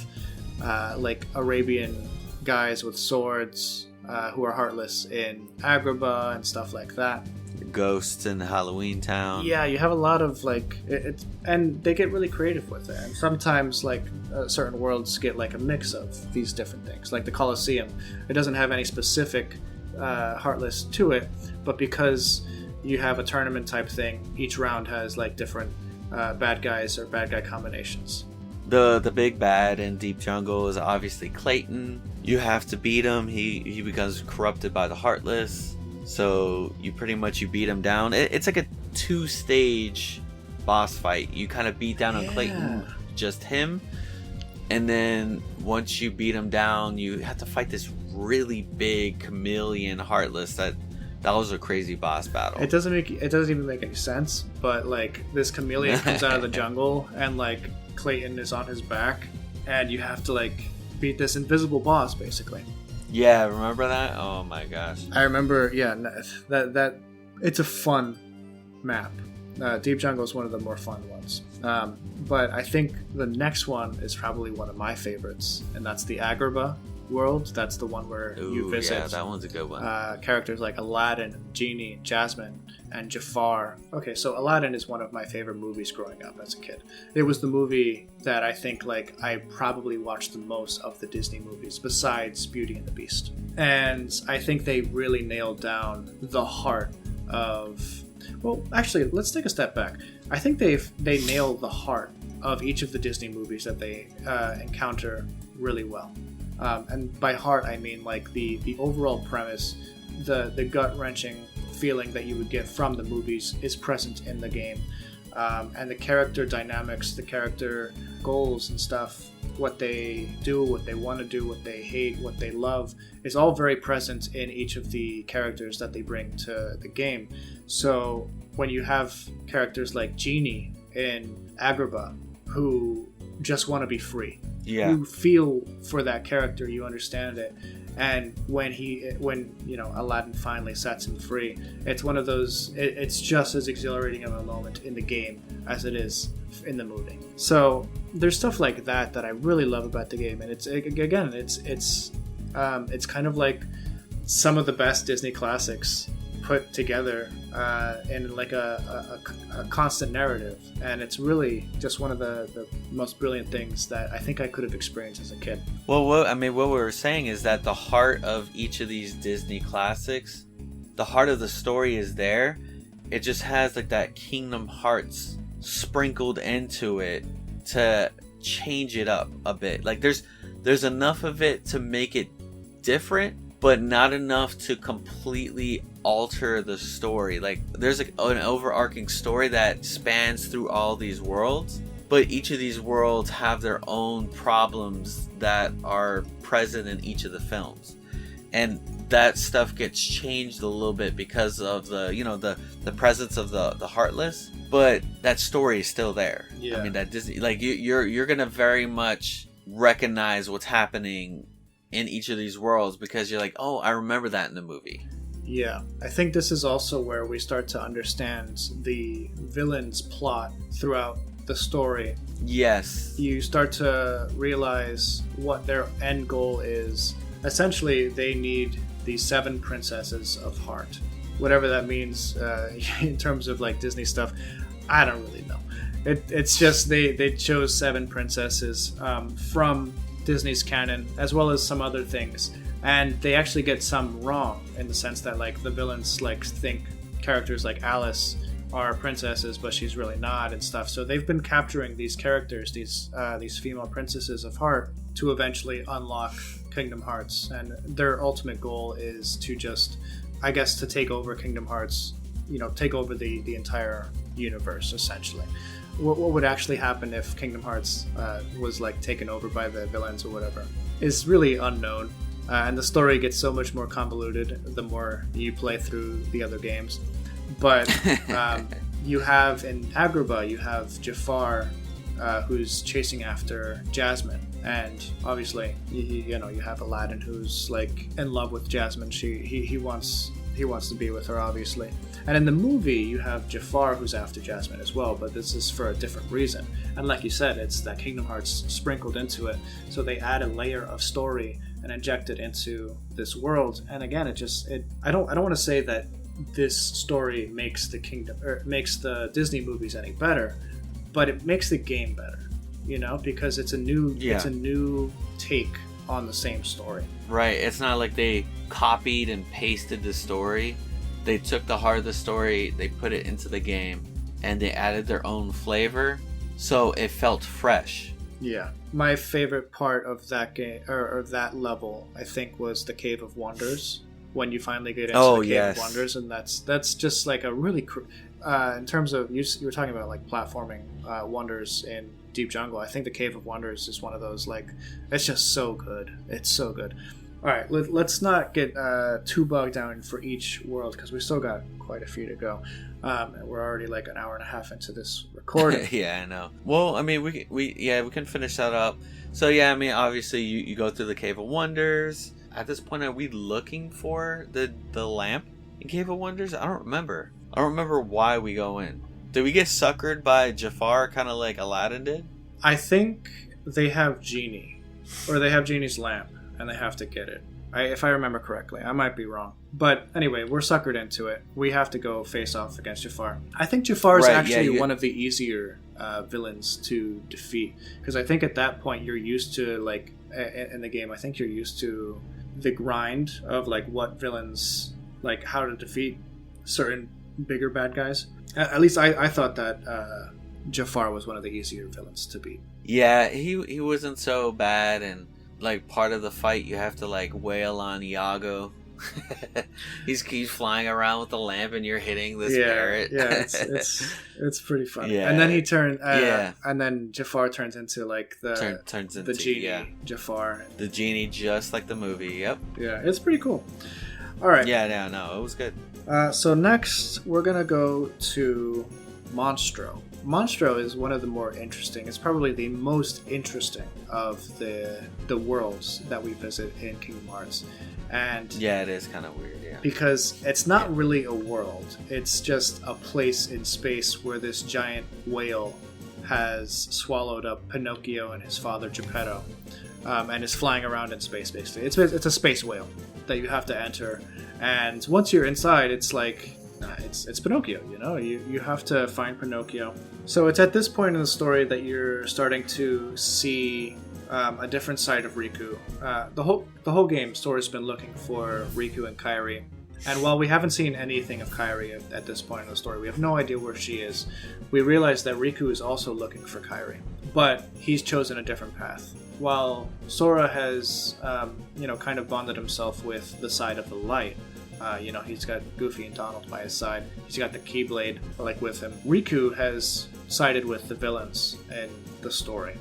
like Arabian guys with swords who are Heartless in Agrabah and stuff like that. Ghosts in Halloween Town. Yeah, you have a lot of like it's, and they get really creative with it. And sometimes like certain worlds get like a mix of these different things. Like the Colosseum, it doesn't have any specific Heartless to it, but because you have a tournament type thing, each round has like different bad guys or bad guy combinations. The big bad in Deep Jungle is obviously Clayton. You have to beat him. He becomes corrupted by the Heartless. So you beat him down. It's like a 2-stage boss fight. You kind of beat down on Clayton, just him. And then once you beat him down, you have to fight this really big chameleon Heartless. That was a crazy boss battle. It doesn't even make any sense. But like this chameleon comes out of the jungle and like Clayton is on his back, and you have to like beat this invisible boss basically. Yeah, remember that? Oh my gosh. I remember. Yeah, that it's a fun map. Deep Jungle is one of the more fun ones. But I think the next one is probably one of my favorites, and that's the Agrabah world. That's the one where you visit. Yeah, that one's a good one. Characters like Aladdin, Genie, Jasmine, and Jafar. Okay, so Aladdin is one of my favorite movies growing up as a kid. It was the movie that I think like I probably watched the most of the Disney movies besides Beauty and the Beast. And I think they really nailed down the heart of... Well, actually, let's take a step back. I think they nailed the heart of each of the Disney movies that they encounter really well. And by heart, I mean like the overall premise, the gut-wrenching feeling that you would get from the movies is present in the game. And the character dynamics, the character goals and stuff, what they do, what they want to do, what they hate, what they love, is all very present in each of the characters that they bring to the game. So when you have characters like Genie in Agrabah who just want to be free, you feel for that character, you understand it. And when Aladdin finally sets him free, it's one of those, it's just as exhilarating of a moment in the game as it is in the movie. So there's stuff like that I really love about the game, and it's kind of like some of the best Disney classics put together in like a constant narrative, and it's really just one of the most brilliant things that I think I could have experienced as a kid. Well, what we were saying is that the heart of each of these Disney classics, the heart of the story is there. It just has like that Kingdom Hearts sprinkled into it to change it up a bit. Like there's enough of it to make it different, but not enough to completely alter the story. Like there's like an overarching story that spans through all these worlds, but each of these worlds have their own problems that are present in each of the films, and that stuff gets changed a little bit because of the presence of the Heartless, but that story is still there. I mean, that Disney, like you're gonna very much recognize what's happening in each of these worlds because you're like, oh, I remember that in the movie. Yeah, I think this is also where we start to understand the villain's plot throughout the story. Yes. You start to realize what their end goal is. Essentially, they need the 7 princesses of heart. Whatever that means in terms of like Disney stuff, I don't really know. It's just they chose 7 princesses from Disney's canon, as well as some other things, and they actually get some wrong in the sense that like the villains like think characters like Alice are princesses, but she's really not and stuff. So they've been capturing these characters, these female princesses of heart, to eventually unlock Kingdom Hearts, and their ultimate goal is to just, I guess, to take over Kingdom Hearts, take over the entire universe essentially. What would actually happen if Kingdom Hearts was like taken over by the villains or whatever is really unknown, and the story gets so much more convoluted the more you play through the other games. But you have in Agrabah, you have Jafar, who's chasing after Jasmine, and obviously you have Aladdin, who's like in love with Jasmine. He wants to be with her, obviously. And in the movie, you have Jafar, who's after Jasmine as well, but this is for a different reason. And like you said, it's that Kingdom Hearts sprinkled into it, so they add a layer of story and inject it into this world. And again, I don't want to say that this story makes the Disney movies any better, but it makes the game better, because it's a new take on the same story. Right. It's not like they copied and pasted the story. They took the heart of the story, they put it into the game, and they added their own flavor, so it felt fresh. Yeah. My favorite part of that game, or that level, I think, was the Cave of Wonders. When you finally get into the Cave of Wonders, and that's just like a really... in terms of... You were talking about like platforming wonders in Deep Jungle. I think the Cave of Wonders is one of those, like... It's just so good. It's so good. Alright, let's not get too bogged down for each world, because we still got quite a few to go. And we're already like an hour and a half into this recording. Yeah, I know. Well, I mean, we can finish that up. So yeah, I mean, obviously you go through the Cave of Wonders. At this point, are we looking for the lamp in Cave of Wonders? I don't remember. I don't remember why we go in. Did we get suckered by Jafar, kind of like Aladdin did? I think they have Genie, or they have Genie's lamp, and they have to get it. If I remember correctly. I might be wrong. But anyway, we're suckered into it. We have to go face off against Jafar. I think Jafar is actually one of the easier villains to defeat. Because I think at that point you're used to, like, in the game, I think you're used to the grind of, like, what villains, like, how to defeat certain bigger bad guys. At least I thought that Jafar was one of the easier villains to beat. Yeah, he wasn't so bad, and like part of the fight you have to like wail on Iago. he's flying around with the lamp and you're hitting this parrot. Yeah, it's pretty funny. Yeah. And then and then Jafar turns into like turns into the genie. Jafar, the genie, just like the movie. Yep. Yeah, it's pretty cool. All right. Yeah, no, it was good. So next we're gonna go to Monstro. Monstro is one of the more interesting. It's probably the most interesting of the worlds that we visit in Kingdom Hearts. And yeah, it is kind of weird, yeah. Because it's not really a world. It's just a place in space where this giant whale has swallowed up Pinocchio and his father Geppetto, and is flying around in space, basically. It's a space whale that you have to enter. And once you're inside, it's like... It's Pinocchio, you know? You have to find Pinocchio. So it's at this point in the story that you're starting to see a different side of Riku. The whole game, Sora's been looking for Riku and Kairi. And while we haven't seen anything of Kairi at this point in the story, we have no idea where she is. We realize that Riku is also looking for Kairi. But he's chosen a different path. While Sora has, kind of bonded himself with the side of the light, he's got Goofy and Donald by his side. He's got the Keyblade, like, with him. Riku has sided with the villains in the story,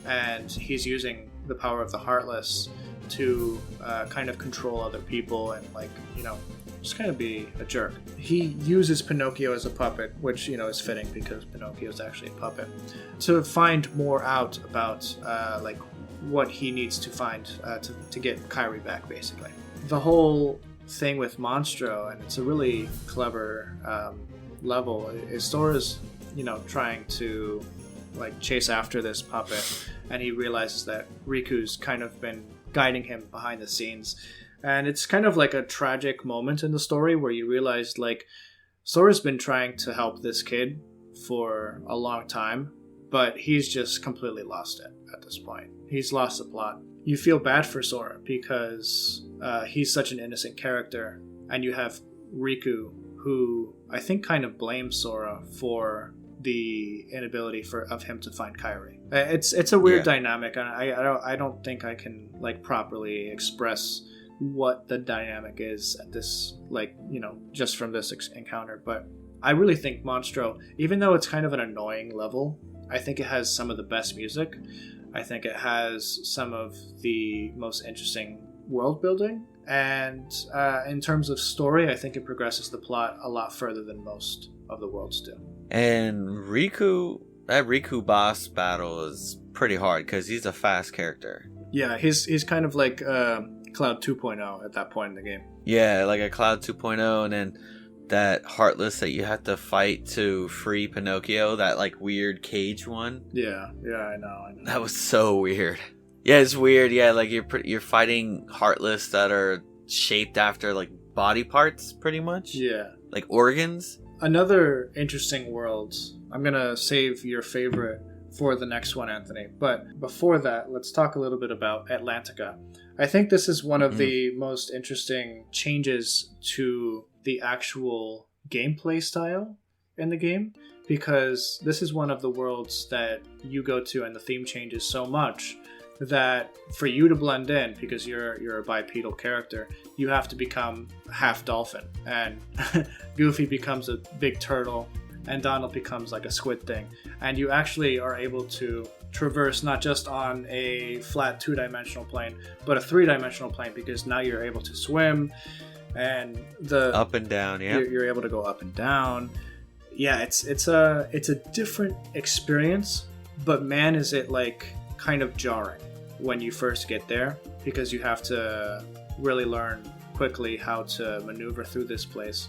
and he's using the power of the Heartless to kind of control other people and, just kind of be a jerk. He uses Pinocchio as a puppet, which, is fitting because Pinocchio is actually a puppet, to find more out about, what he needs to find to get Kairi back, basically. The whole thing with Monstro, and it's a really clever level, is Sora's trying to chase after this puppet, and he realizes that Riku's kind of been guiding him behind the scenes, and it's kind of like a tragic moment in the story where you realize Sora's been trying to help this kid for a long time, but he's just completely lost it at this point. He's lost the plot. You feel bad for Sora because he's such an innocent character, and you have Riku, who I think kind of blames Sora for the inability of him to find Kairi. It's a weird dynamic, and I don't think I can properly express what the dynamic is at this just from this encounter. But I really think Monstro, even though it's kind of an annoying level, I think it has some of the best music. I think it has some of the most interesting world building, and in terms of story, I think it progresses the plot a lot further than most of the worlds do. And that Riku boss battle is pretty hard because he's a fast character. Yeah, he's kind of like Cloud 2.0 at that point in the game. Yeah, like a Cloud 2.0, and then that Heartless that you have to fight to free Pinocchio, that weird cage one. Yeah, I know. That was so weird. Yeah, it's weird. Yeah, you're fighting Heartless that are shaped after body parts, pretty much. Yeah, like organs. Another interesting world. I'm gonna save your favorite for the next one, Anthony. But before that, let's talk a little bit about Atlantica. I think this is one of the most interesting changes to the actual gameplay style in the game, because this is one of the worlds that you go to and the theme changes so much that for you to blend in, because you're a bipedal character, you have to become half dolphin, and Goofy becomes a big turtle, and Donald becomes like a squid thing, and you actually are able to traverse not just on a flat 2-dimensional plane, but a 3-dimensional plane, because now you're able to swim, and the up and down, yeah, you're able to go up and down. Yeah, it's a different experience, but man, is it like kind of jarring when you first get there, because you have to really learn quickly how to maneuver through this place.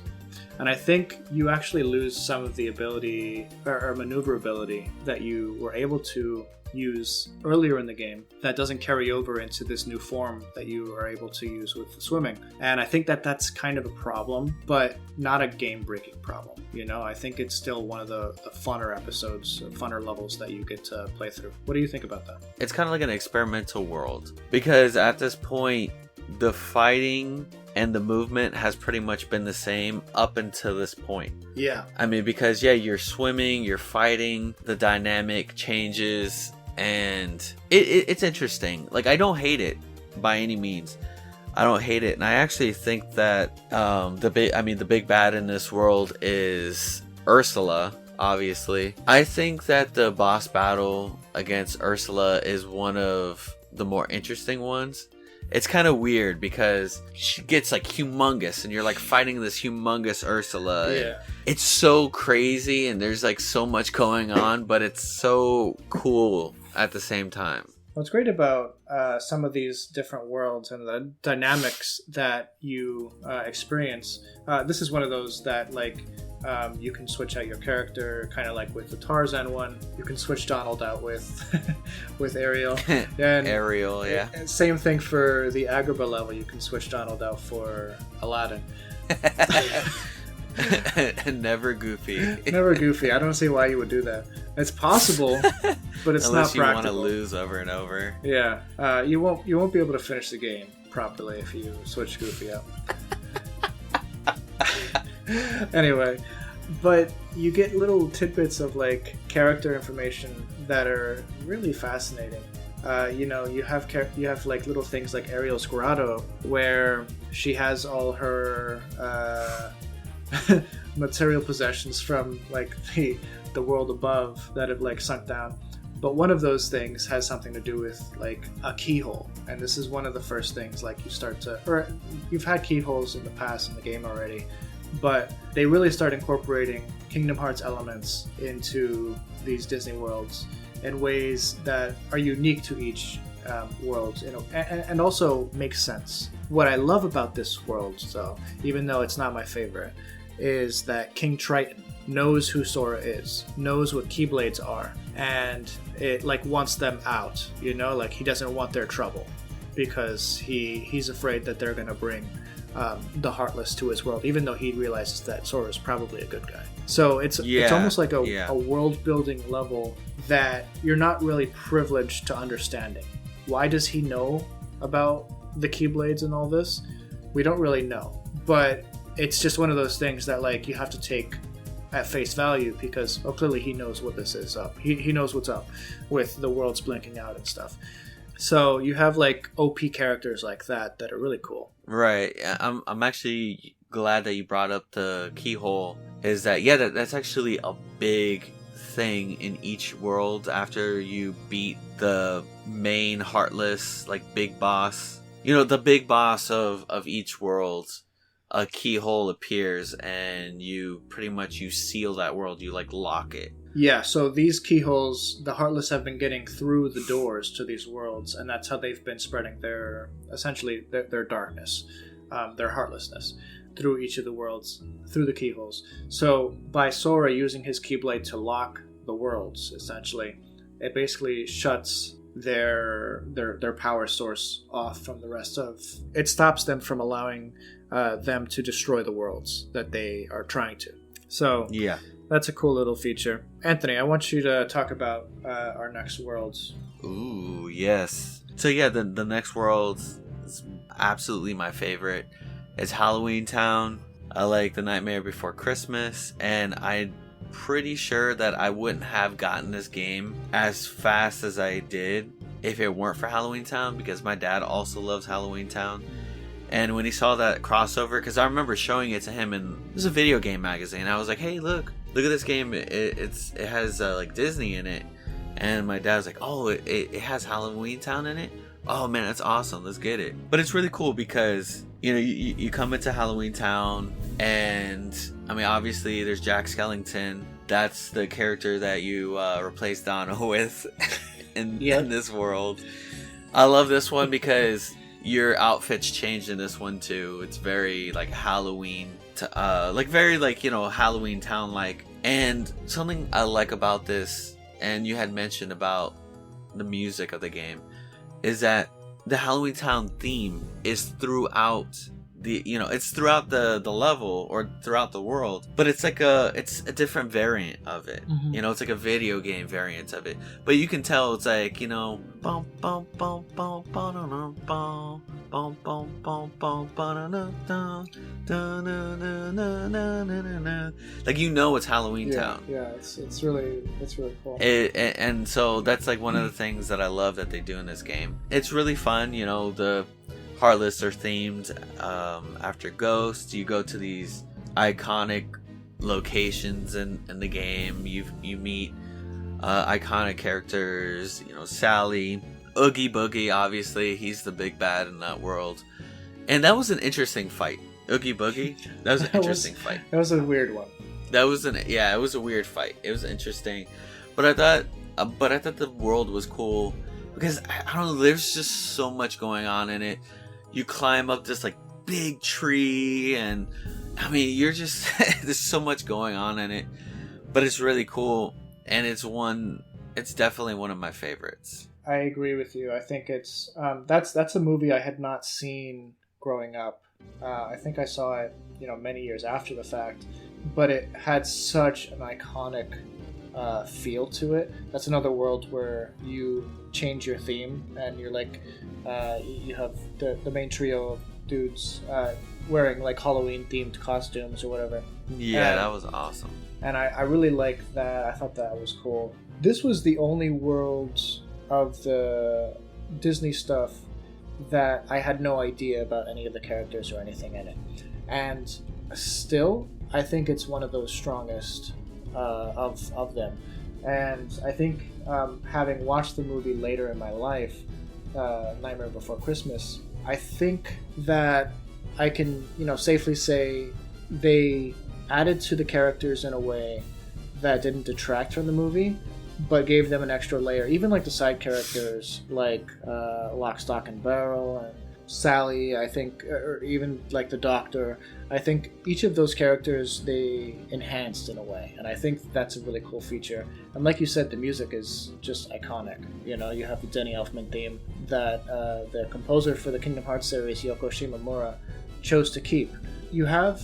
And I think you actually lose some of the ability or maneuverability that you were able to use earlier in the game that doesn't carry over into this new form that you are able to use with the swimming. And I think that that's kind of a problem, but not a game-breaking problem. You know, I think it's still one of the funner episodes, funner levels that you get to play through. What do you think about that? It's kind of like an experimental world, because at this point, the fighting and the movement has pretty much been the same up until this point. Yeah. I mean, because you're swimming, you're fighting, the dynamic changes, and it's interesting. Like, I don't hate it by any means. I don't hate it, and I actually think that the big bad in this world is Ursula. Obviously, I think that the boss battle against Ursula is one of the more interesting ones. It's kind of weird because she gets like humongous, and you're like fighting this humongous Ursula. Yeah. It's so crazy, and there's like so much going on, but it's so cool at the same time. What's great about some of these different worlds and the dynamics that you experience, this is one of those that like you can switch out your character, kind of like with the Tarzan one. You can switch Donald out with with Ariel. And Ariel, yeah. Same thing for the Agrabah level. You can switch Donald out for Aladdin. Never Goofy. Never Goofy. I don't see why you would do that. It's possible, but it's unless not practical. you want to lose over and over. Yeah, you won't be able to finish the game properly if you switch Goofy out. Anyway, but you get little tidbits of like character information that are really fascinating. You have like little things like Ariel's grotto, where she has all her material possessions from like the world above that have like sunk down. But one of those things has something to do with like a keyhole, and this is one of the first things like you start to, or you've had keyholes in the past in the game already, but they really start incorporating Kingdom Hearts elements into these Disney worlds in ways that are unique to each world, and also make sense. What I love about this world, though, even though it's not my favorite, is that King Triton knows who Sora is, knows what Keyblades are, and it like wants them out. Like he doesn't want their trouble because he's afraid that they're gonna bring the Heartless to his world, even though he realizes that Sora's probably a good guy. So it's almost like a world building level that you're not really privileged to understanding. Why does he know about the Keyblades and all this? We don't really know, but it's just one of those things that like you have to take at face value because clearly he knows what this is up. He knows what's up with the worlds blinking out and stuff. So you have like OP characters like that are really cool. Right. I'm actually glad that you brought up the keyhole. Is that that's actually a big thing in each world after you beat the main Heartless like big boss. The big boss of each world. A keyhole appears and you pretty much seal that world. You like lock it. Yeah, so these keyholes, the Heartless have been getting through the doors to these worlds, and that's how they've been spreading their darkness, their heartlessness, through each of the worlds, through the keyholes. So by Sora using his Keyblade to lock the worlds, essentially, it basically shuts their power source off from the rest of... It stops them from allowing them to destroy the worlds that they are trying to. So Yeah. that's a cool little feature. Anthony, I want you to talk about our next worlds. Ooh, yes. So yeah, the next world is absolutely my favorite. It's Halloween Town. I like The Nightmare Before Christmas, and I'm pretty sure that I wouldn't have gotten this game as fast as I did if it weren't for Halloween Town, because my dad also loves Halloween Town. And when he saw that crossover, because I remember showing it to him in it was a video game magazine, I was like, "Hey, look at this game! It has like Disney in it." And my dad was like, "Oh, it has Halloween Town in it? Oh man, that's awesome! Let's get it." But it's really cool because you come into Halloween Town, and I mean, obviously there's Jack Skellington. That's the character that you replace Donna with in this world. I love this one because your outfits changed in this one too. It's very like Halloween, very Halloween Town like. And something I like about this, and you had mentioned about the music of the game, is that the Halloween Town theme is throughout it's throughout the level or throughout the world, but it's a different variant of it. Mm-hmm. It's like a video game variant of it, but you can tell it's like bum bum bum bum bum bum bum bum bum bum like it's Halloween Town. Yeah, it's really cool. And so that's like one of the things that I love that they do in this game. It's really fun. The Heartless are themed after Ghost. You go to these iconic locations in the game. You meet iconic characters. Sally, Oogie Boogie. Obviously, he's the big bad in that world. And that was an interesting fight. Oogie Boogie. That was an interesting fight. That was a weird one. It was a weird fight. It was interesting, but I thought the world was cool because I don't know. There's just so much going on in it. You climb up this like big tree, and I mean, you're just there's so much going on in it, but it's really cool, and it's definitely one of my favorites. I agree with you. I think it's that's a movie I had not seen growing up. I think I saw it, many years after the fact, but it had such an iconic feel to it. That's another world where you change your theme, and you're like, you have the main trio of dudes wearing like Halloween themed costumes or whatever. Yeah, that was awesome. And I really liked that. I thought that was cool. This was the only world of the Disney stuff that I had no idea about any of the characters or anything in it. And still, I think it's one of those strongest of them. And I think having watched the movie later in my life, Nightmare Before Christmas, I think that I can safely say they added to the characters in a way that didn't detract from the movie, but gave them an extra layer. Even like the side characters like Lock, Stock, and Barrel and Sally, I think, or even like the Doctor, I think each of those characters they enhanced in a way, and I think that's a really cool feature. And like you said, the music is just iconic. You have the Danny Elfman theme that the composer for the Kingdom Hearts series, Yoko Shimomura, chose to keep. You have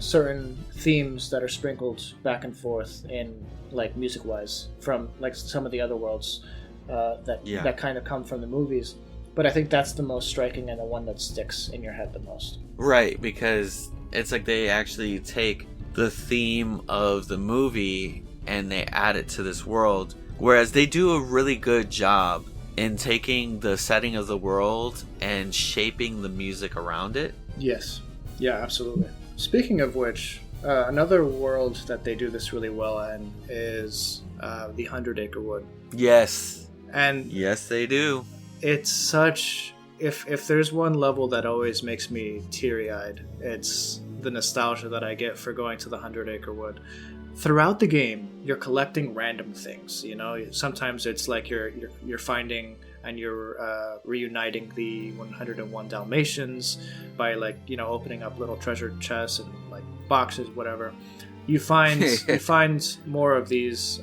certain themes that are sprinkled back and forth in like music-wise from like some of the other worlds that kind of come from the movies. But I think that's the most striking and the one that sticks in your head the most. Right, because it's like they actually take the theme of the movie and they add it to this world. Whereas they do a really good job in taking the setting of the world and shaping the music around it. Yes. Yeah, absolutely. Speaking of which, another world that they do this really well in is the 100 Acre Wood. Yes. And yes, they do. It's such... If there's one level that always makes me teary-eyed, it's the nostalgia that I get for going to the 100 Acre Wood. Throughout the game, you're collecting random things. Sometimes it's like you're finding and you're reuniting the 101 Dalmatians by opening up little treasure chests and like boxes, whatever. You find more of these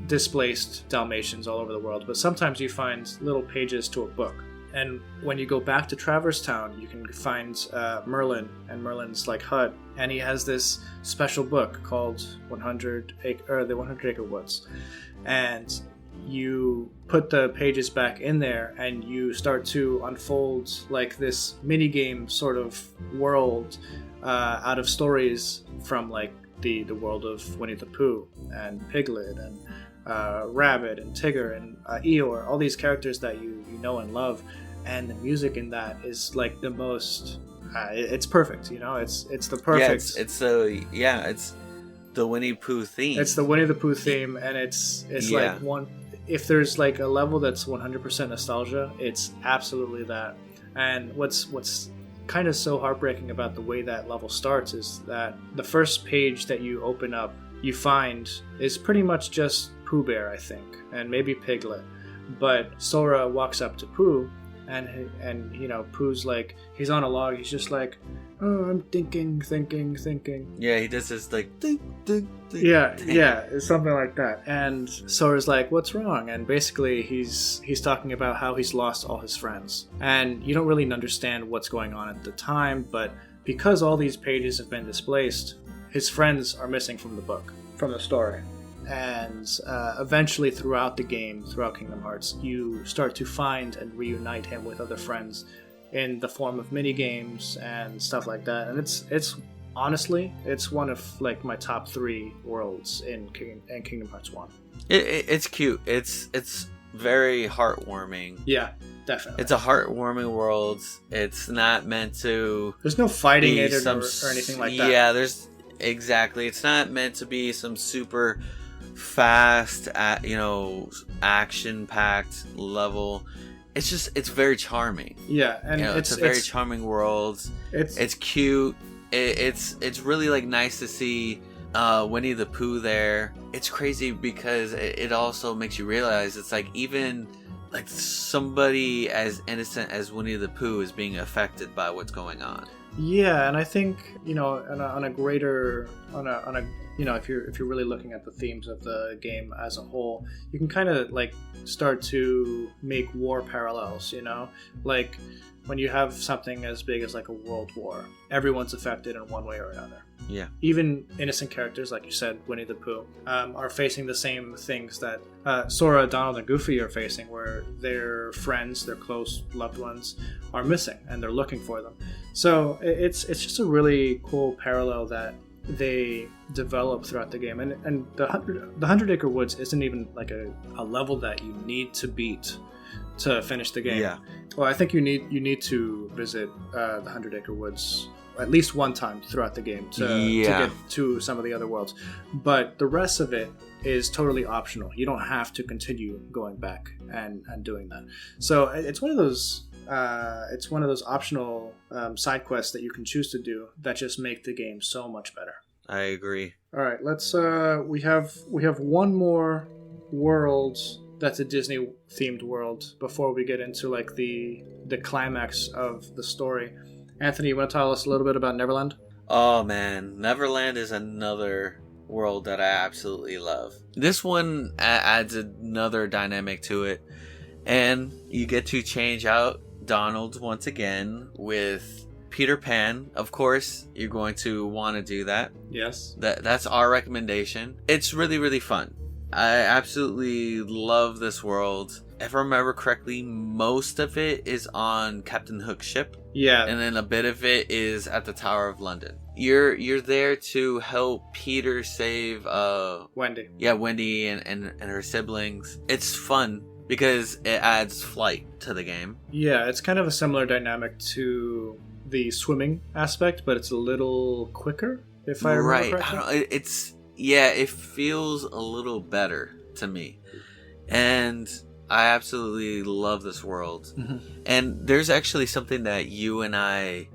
displaced Dalmatians all over the world, but sometimes you find little pages to a book. And when you go back to Traverse Town, you can find Merlin and Merlin's like hut, and he has this special book called the 100 Acre Woods, and you put the pages back in there, and you start to unfold like this mini game sort of world out of stories from like the world of Winnie the Pooh and Piglet and Rabbit and Tigger and Eeyore, all these characters that you know and love, and the music in that is like the most it's perfect, it's the perfect, it's the Winnie Pooh theme. It's the Winnie the Pooh theme, and it's like one, if there's like a level that's 100% nostalgia, it's absolutely that. And what's kind of so heartbreaking about the way that level starts is that the first page that you open up, you find is pretty much just Pooh Bear, I think, and maybe Piglet. But Sora walks up to Pooh, and Pooh's like, he's on a log, he's just like, oh, I'm thinking. Yeah, he does this like think. Yeah, it's something like that. And Sora's like, what's wrong? And basically he's talking about how he's lost all his friends. And you don't really understand what's going on at the time, but because all these pages have been displaced, his friends are missing from the book, from the story. And eventually throughout the game, throughout Kingdom Hearts, you start to find and reunite him with other friends in the form of mini games and stuff like that. And it's honestly, it's one of like my top 3 worlds in Kingdom Hearts 1. It's cute. It's very heartwarming. Yeah, definitely. It's a heartwarming world. It's not meant to. There's no fighting it or anything like that. Yeah, exactly. It's not meant to be some super fast, action-packed level. It's very charming. Yeah, and it's a very charming world. It's cute. It's really like nice to see Winnie the Pooh there. It's crazy because it also makes you realize it's like even like somebody as innocent as Winnie the Pooh is being affected by what's going on. Yeah, and I think if you're really looking at the themes of the game as a whole, you can kind of like start to make war parallels. Like when you have something as big as like a world war, everyone's affected in one way or another. Yeah. Even innocent characters, like you said, Winnie the Pooh, are facing the same things that Sora, Donald, and Goofy are facing, where their friends, their close loved ones, are missing, and they're looking for them. So it's just a really cool parallel that they develop throughout the game. And the 100 Acre Woods isn't even like a level that you need to beat to finish the game. Yeah. Well, I think you need to visit the 100 Acre Woods at least one time throughout the game to get to some of the other worlds. But the rest of it is totally optional. You don't have to continue going back and doing that. So it's one of those optional side quests that you can choose to do that just make the game so much better. I agree. All right, let's we have one more world that's a Disney themed world before we get into like the climax of the story. Anthony, you want to tell us a little bit about Neverland? Oh man, Neverland is another world that I absolutely love. This one adds another dynamic to it, and you get to change out Donald once again with Peter Pan. Of course, you're going to want to do that. Yes. That's our recommendation. It's really, really fun. I absolutely love this world. If I remember correctly, most of it is on Captain Hook's ship. Yeah. And then a bit of it is at the Tower of London. You're there to help Peter save Wendy. Yeah, Wendy and her siblings. It's fun because it adds flight to the game. Yeah, it's kind of a similar dynamic to the swimming aspect, but it's a little quicker, if I remember correctly. I don't know, it feels a little better to me. And I absolutely love this world. Mm-hmm. And there's actually something that you and I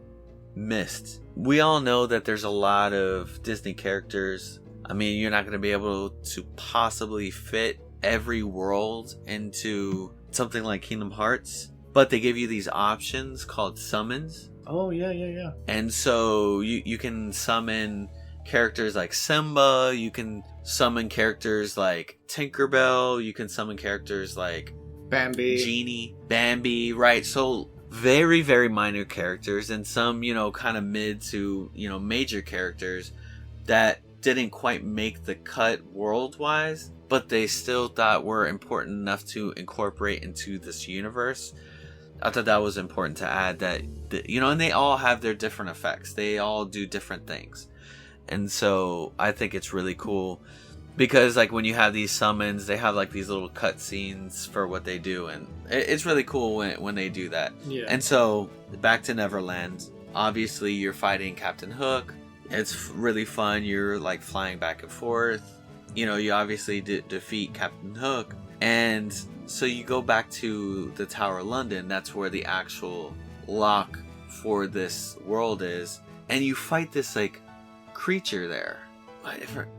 missed. We all know that there's a lot of Disney characters. I mean, you're not going to be able to possibly fit every world into something like Kingdom Hearts, but they give you these options called summons. Oh, yeah. And so you can summon characters like Simba, you can summon characters like Tinkerbell, you can summon characters like Bambi. Genie, Bambi, right? So very, very minor characters and some, kind of mid to, major characters that didn't quite make the cut world-wise, but they still thought were important enough to incorporate into this universe. I thought that was important to add that, and they all have their different effects. They all do different things. And so I think it's really cool because like when you have these summons, they have like these little cut scenes for what they do. And it's really cool when they do that. Yeah. And so back to Neverland, obviously you're fighting Captain Hook. It's really fun. You're like flying back and forth. You obviously defeat Captain Hook. And so you go back to the Tower of London. That's where the actual lock for this world is. And you fight this like creature there.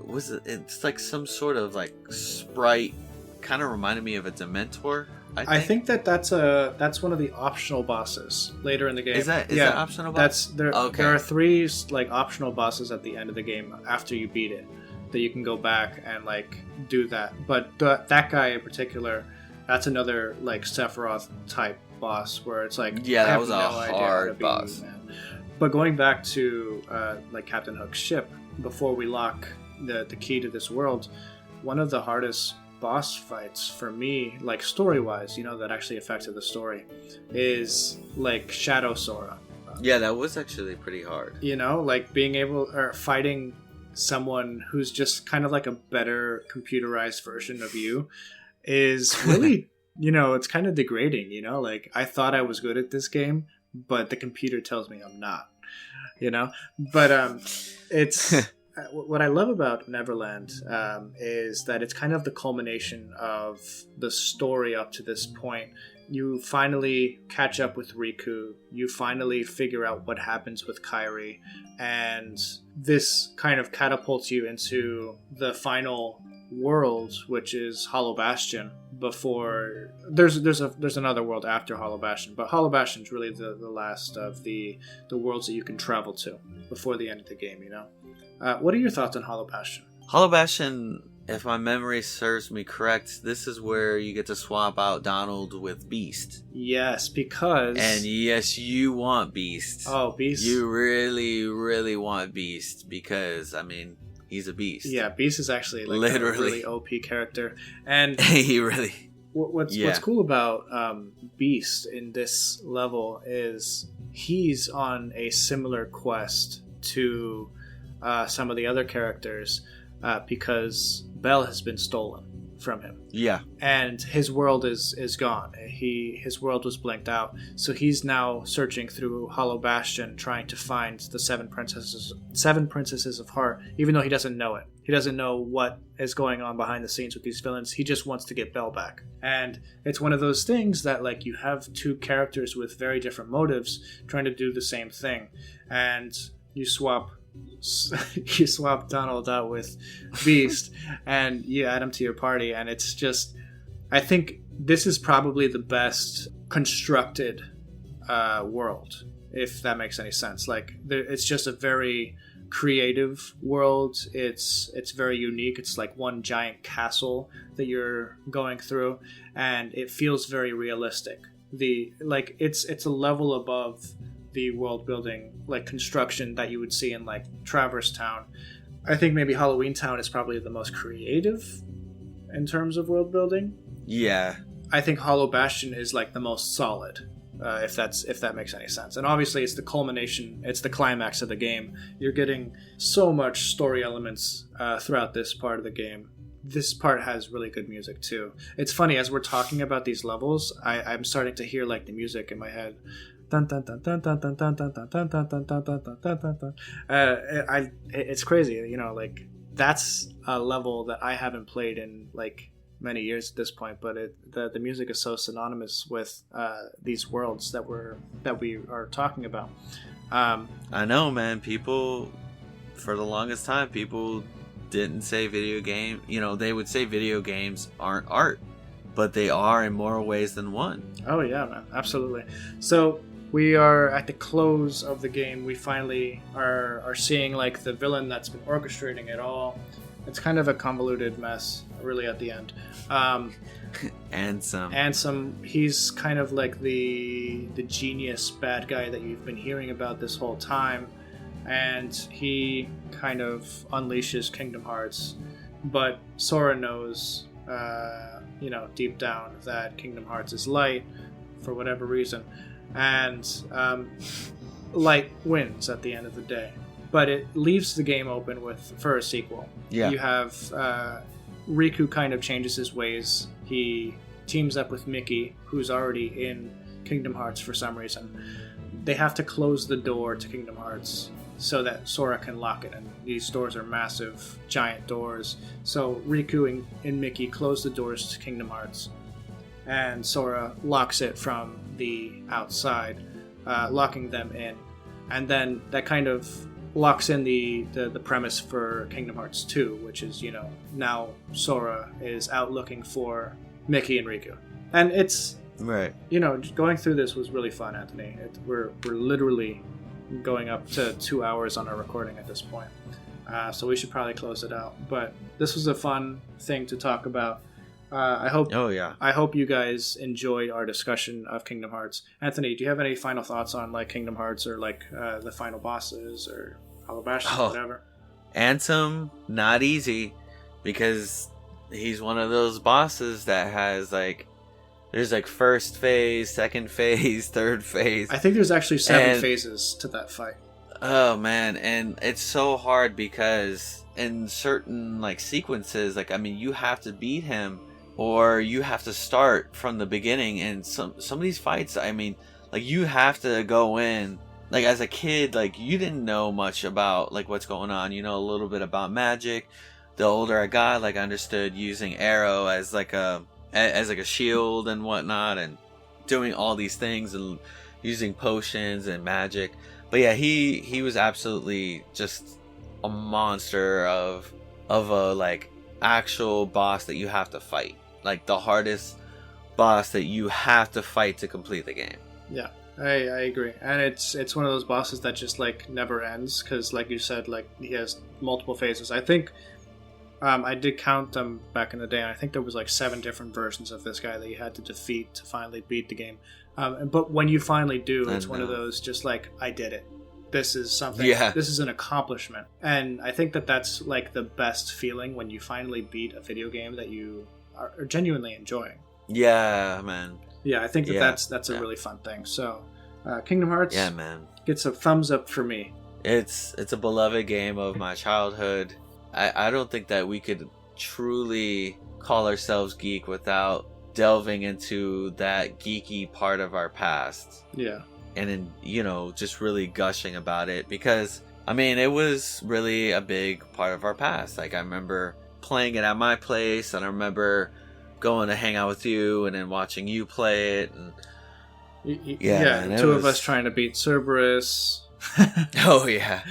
Was it? It's like some sort of like sprite. Kind of reminded me of a Dementor. I think that's one of the optional bosses later in the game. Is that optional boss? There are 3 like optional bosses at the end of the game after you beat it that you can go back and like do that. But that guy in particular, that's another like Sephiroth type boss where it's like that was a hard boss. But going back to like Captain Hook's ship, before we lock the key to this world, one of the hardest boss fights for me, like story-wise, that actually affected the story, is like Shadow Sora. Yeah, that was actually pretty hard. Like fighting someone who's just kind of like a better computerized version of you is really, it's kind of degrading, like I thought I was good at this game, but the computer tells me I'm not, but it's what I love about Neverland is that it's kind of the culmination of the story up to this point. You finally catch up with Riku. You finally figure out what happens with Kairi, and this kind of catapults you into the final world, which is Hollow Bastion. Before there's another world after Hollow Bastion, but Hollow Bastion is really the last of the worlds that you can travel to before the end of the game. What are your thoughts on Hollow Bastion? Hollow Bastion, if my memory serves me correct, this is where you get to swap out Donald with Beast. Yes, because... And yes, you want Beast. Oh, Beast. You really, really want Beast because, he's a beast. Yeah, Beast is actually like literally a really OP character. And he really... What's cool about Beast in this level is he's on a similar quest to some of the other characters because Belle has been stolen from him. Yeah. And his world is gone. His world was blanked out. So he's now searching through Hollow Bastion trying to find the seven princesses of Heart, even though he doesn't know it. He doesn't know what is going on behind the scenes with these villains. He just wants to get Belle back. And it's one of those things that like you have 2 characters with very different motives trying to do the same thing. And you swap Donald out with Beast and you add him to your party, and it's just, I think this is probably the best constructed world, if that makes any sense. Like it's just a very creative world. It's very unique. It's like one giant castle that you're going through, and it feels very realistic. It's a level above the world building, like construction that you would see in like Traverse Town. I think maybe Halloween Town is probably the most creative in terms of world building. Yeah. I think Hollow Bastion is like the most solid, if that makes any sense. And obviously it's the culmination, it's the climax of the game. You're getting so much story elements throughout this part of the game. This part has really good music too. It's funny, as we're talking about these levels, I'm starting to hear like the music in my head. It's crazy, like that's a level that I haven't played in like many years at this point, but the music is so synonymous with these worlds that we are talking about. I know, man. People, for the longest time, people didn't say video game. They would say video games aren't art, but they are in more ways than one. Oh yeah, man, absolutely. So we are at the close of the game. We finally are seeing like the villain that's been orchestrating it all. It's kind of a convoluted mess, really, at the end. Ansem. He's kind of like the genius bad guy that you've been hearing about this whole time, and he kind of unleashes Kingdom Hearts. But Sora knows, deep down that Kingdom Hearts is light for whatever reason, and light wins at the end of the day. But it leaves the game open for a sequel. Yeah. You have Riku kind of changes his ways. He teams up with Mickey, who's already in Kingdom Hearts for some reason. They have to close the door to Kingdom Hearts so that Sora can lock it. And these doors are massive, giant doors. So Riku and Mickey close the doors to Kingdom Hearts. And Sora locks it from the outside, locking them in. And then that kind of locks in the premise for Kingdom Hearts 2, which is, now Sora is out looking for Mickey and Riku. And it's, right. Going through this was really fun, Anthony. We're literally going up to 2 hours on our recording at this point. So we should probably close it out. But this was a fun thing to talk about. I hope. Oh yeah. I hope you guys enjoyed our discussion of Kingdom Hearts. Anthony, do you have any final thoughts on Kingdom Hearts or the final bosses or Alabaster or whatever? Ansem, not easy, because he's one of those bosses that has there's first phase, second phase, third phase. I think there's actually 7 phases to that fight. Oh man, and it's so hard because in certain sequences, you have to beat him. Or you have to start from the beginning, and some of these fights, you have to go in. As a kid, you didn't know much about what's going on. You know a little bit about magic. The older I got, I understood using arrow as a shield and whatnot, and doing all these things and using potions and magic. But yeah, he was absolutely just a monster of a actual boss that you have to fight. The hardest boss that you have to fight to complete the game. Yeah, I agree. And it's one of those bosses that just never ends, because like you said, he has multiple phases. I think I did count them back in the day, and I think there was 7 different versions of this guy that you had to defeat to finally beat the game. But when you finally do, it's one of those just I did it. This is something. Yeah. This is an accomplishment. And I think that's the best feeling when you finally beat a video game that you are genuinely enjoying. Yeah, man. Yeah, I think that's a really fun thing. So, Kingdom Hearts, yeah, man, gets a thumbs up for me. It's a beloved game of my childhood. I don't think that we could truly call ourselves geek without delving into that geeky part of our past. Yeah. And then, just really gushing about it, because it was really a big part of our past. I remember playing it at my place, and I remember going to hang out with you and then watching you play it. And yeah, 2 of us trying to beat Cerberus. Oh yeah.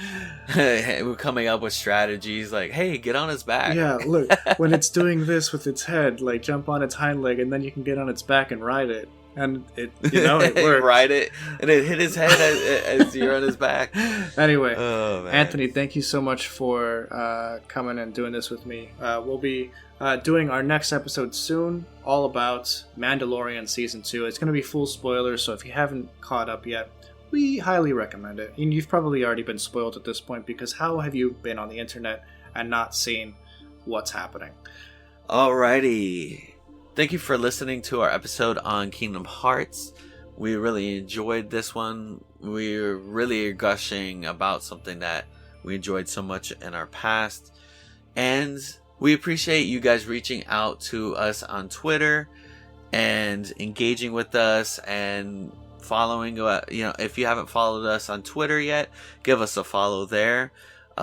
We're coming up with strategies hey, get on its back. Yeah, look, when it's doing this with its head, jump on its hind leg, and then you can get on its back and ride it. And it worked. Ride it, and it hit his head as you're on his back. Anyway, Anthony, thank you so much for coming and doing this with me. We'll be doing our next episode soon, all about Mandalorian Season 2. It's going to be full spoilers, so if you haven't caught up yet, we highly recommend it. And you've probably already been spoiled at this point, because how have you been on the internet and not seen what's happening? Alrighty. Thank you for listening to our episode on Kingdom Hearts. We really enjoyed this one. We're really gushing about something that we enjoyed so much in our past. And we appreciate you guys reaching out to us on Twitter and engaging with us and following. If you haven't followed us on Twitter yet, give us a follow there.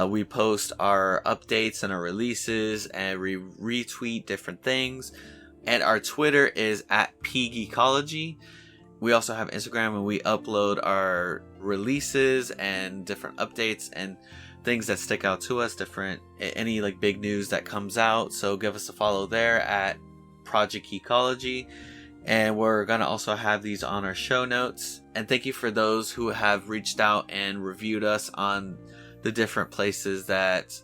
We post our updates and our releases, and we retweet different things. And our Twitter is @pgeekology. We also have Instagram, and we upload our releases and different updates and things that stick out to us, any big news that comes out. So give us a follow there at Project Geekology. And we're going to also have these on our show notes. And thank you for those who have reached out and reviewed us on the different places that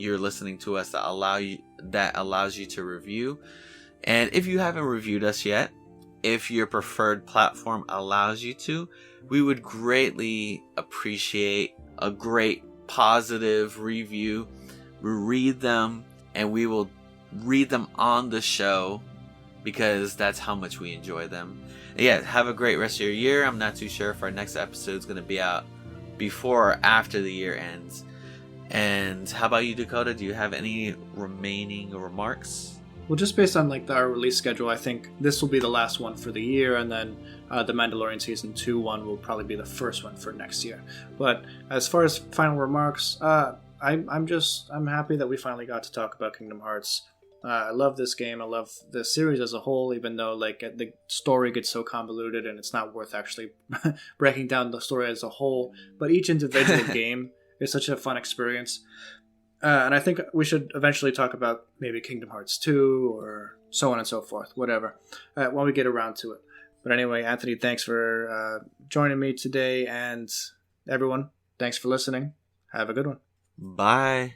you're listening to us that allows you to review. And if you haven't reviewed us yet, if your preferred platform allows you to, we would greatly appreciate a great positive review. We read them, and we will read them on the show because that's how much we enjoy them. And yeah, have a great rest of your year. I'm not too sure if our next episode is going to be out before or after the year ends. And how about you, Dakota? Do you have any remaining remarks? Well, just based on our release schedule, I think this will be the last one for the year, and then the Mandalorian Season 2 one will probably be the first one for next year. But as far as final remarks, I'm happy that we finally got to talk about Kingdom Hearts. I love this game. I love the series as a whole, even though the story gets so convoluted and it's not worth actually breaking down the story as a whole. But each individual game is such a fun experience. And I think we should eventually talk about maybe Kingdom Hearts 2 or so on and so forth, whatever, when we get around to it. But anyway, Anthony, thanks for joining me today. And everyone, thanks for listening. Have a good one. Bye.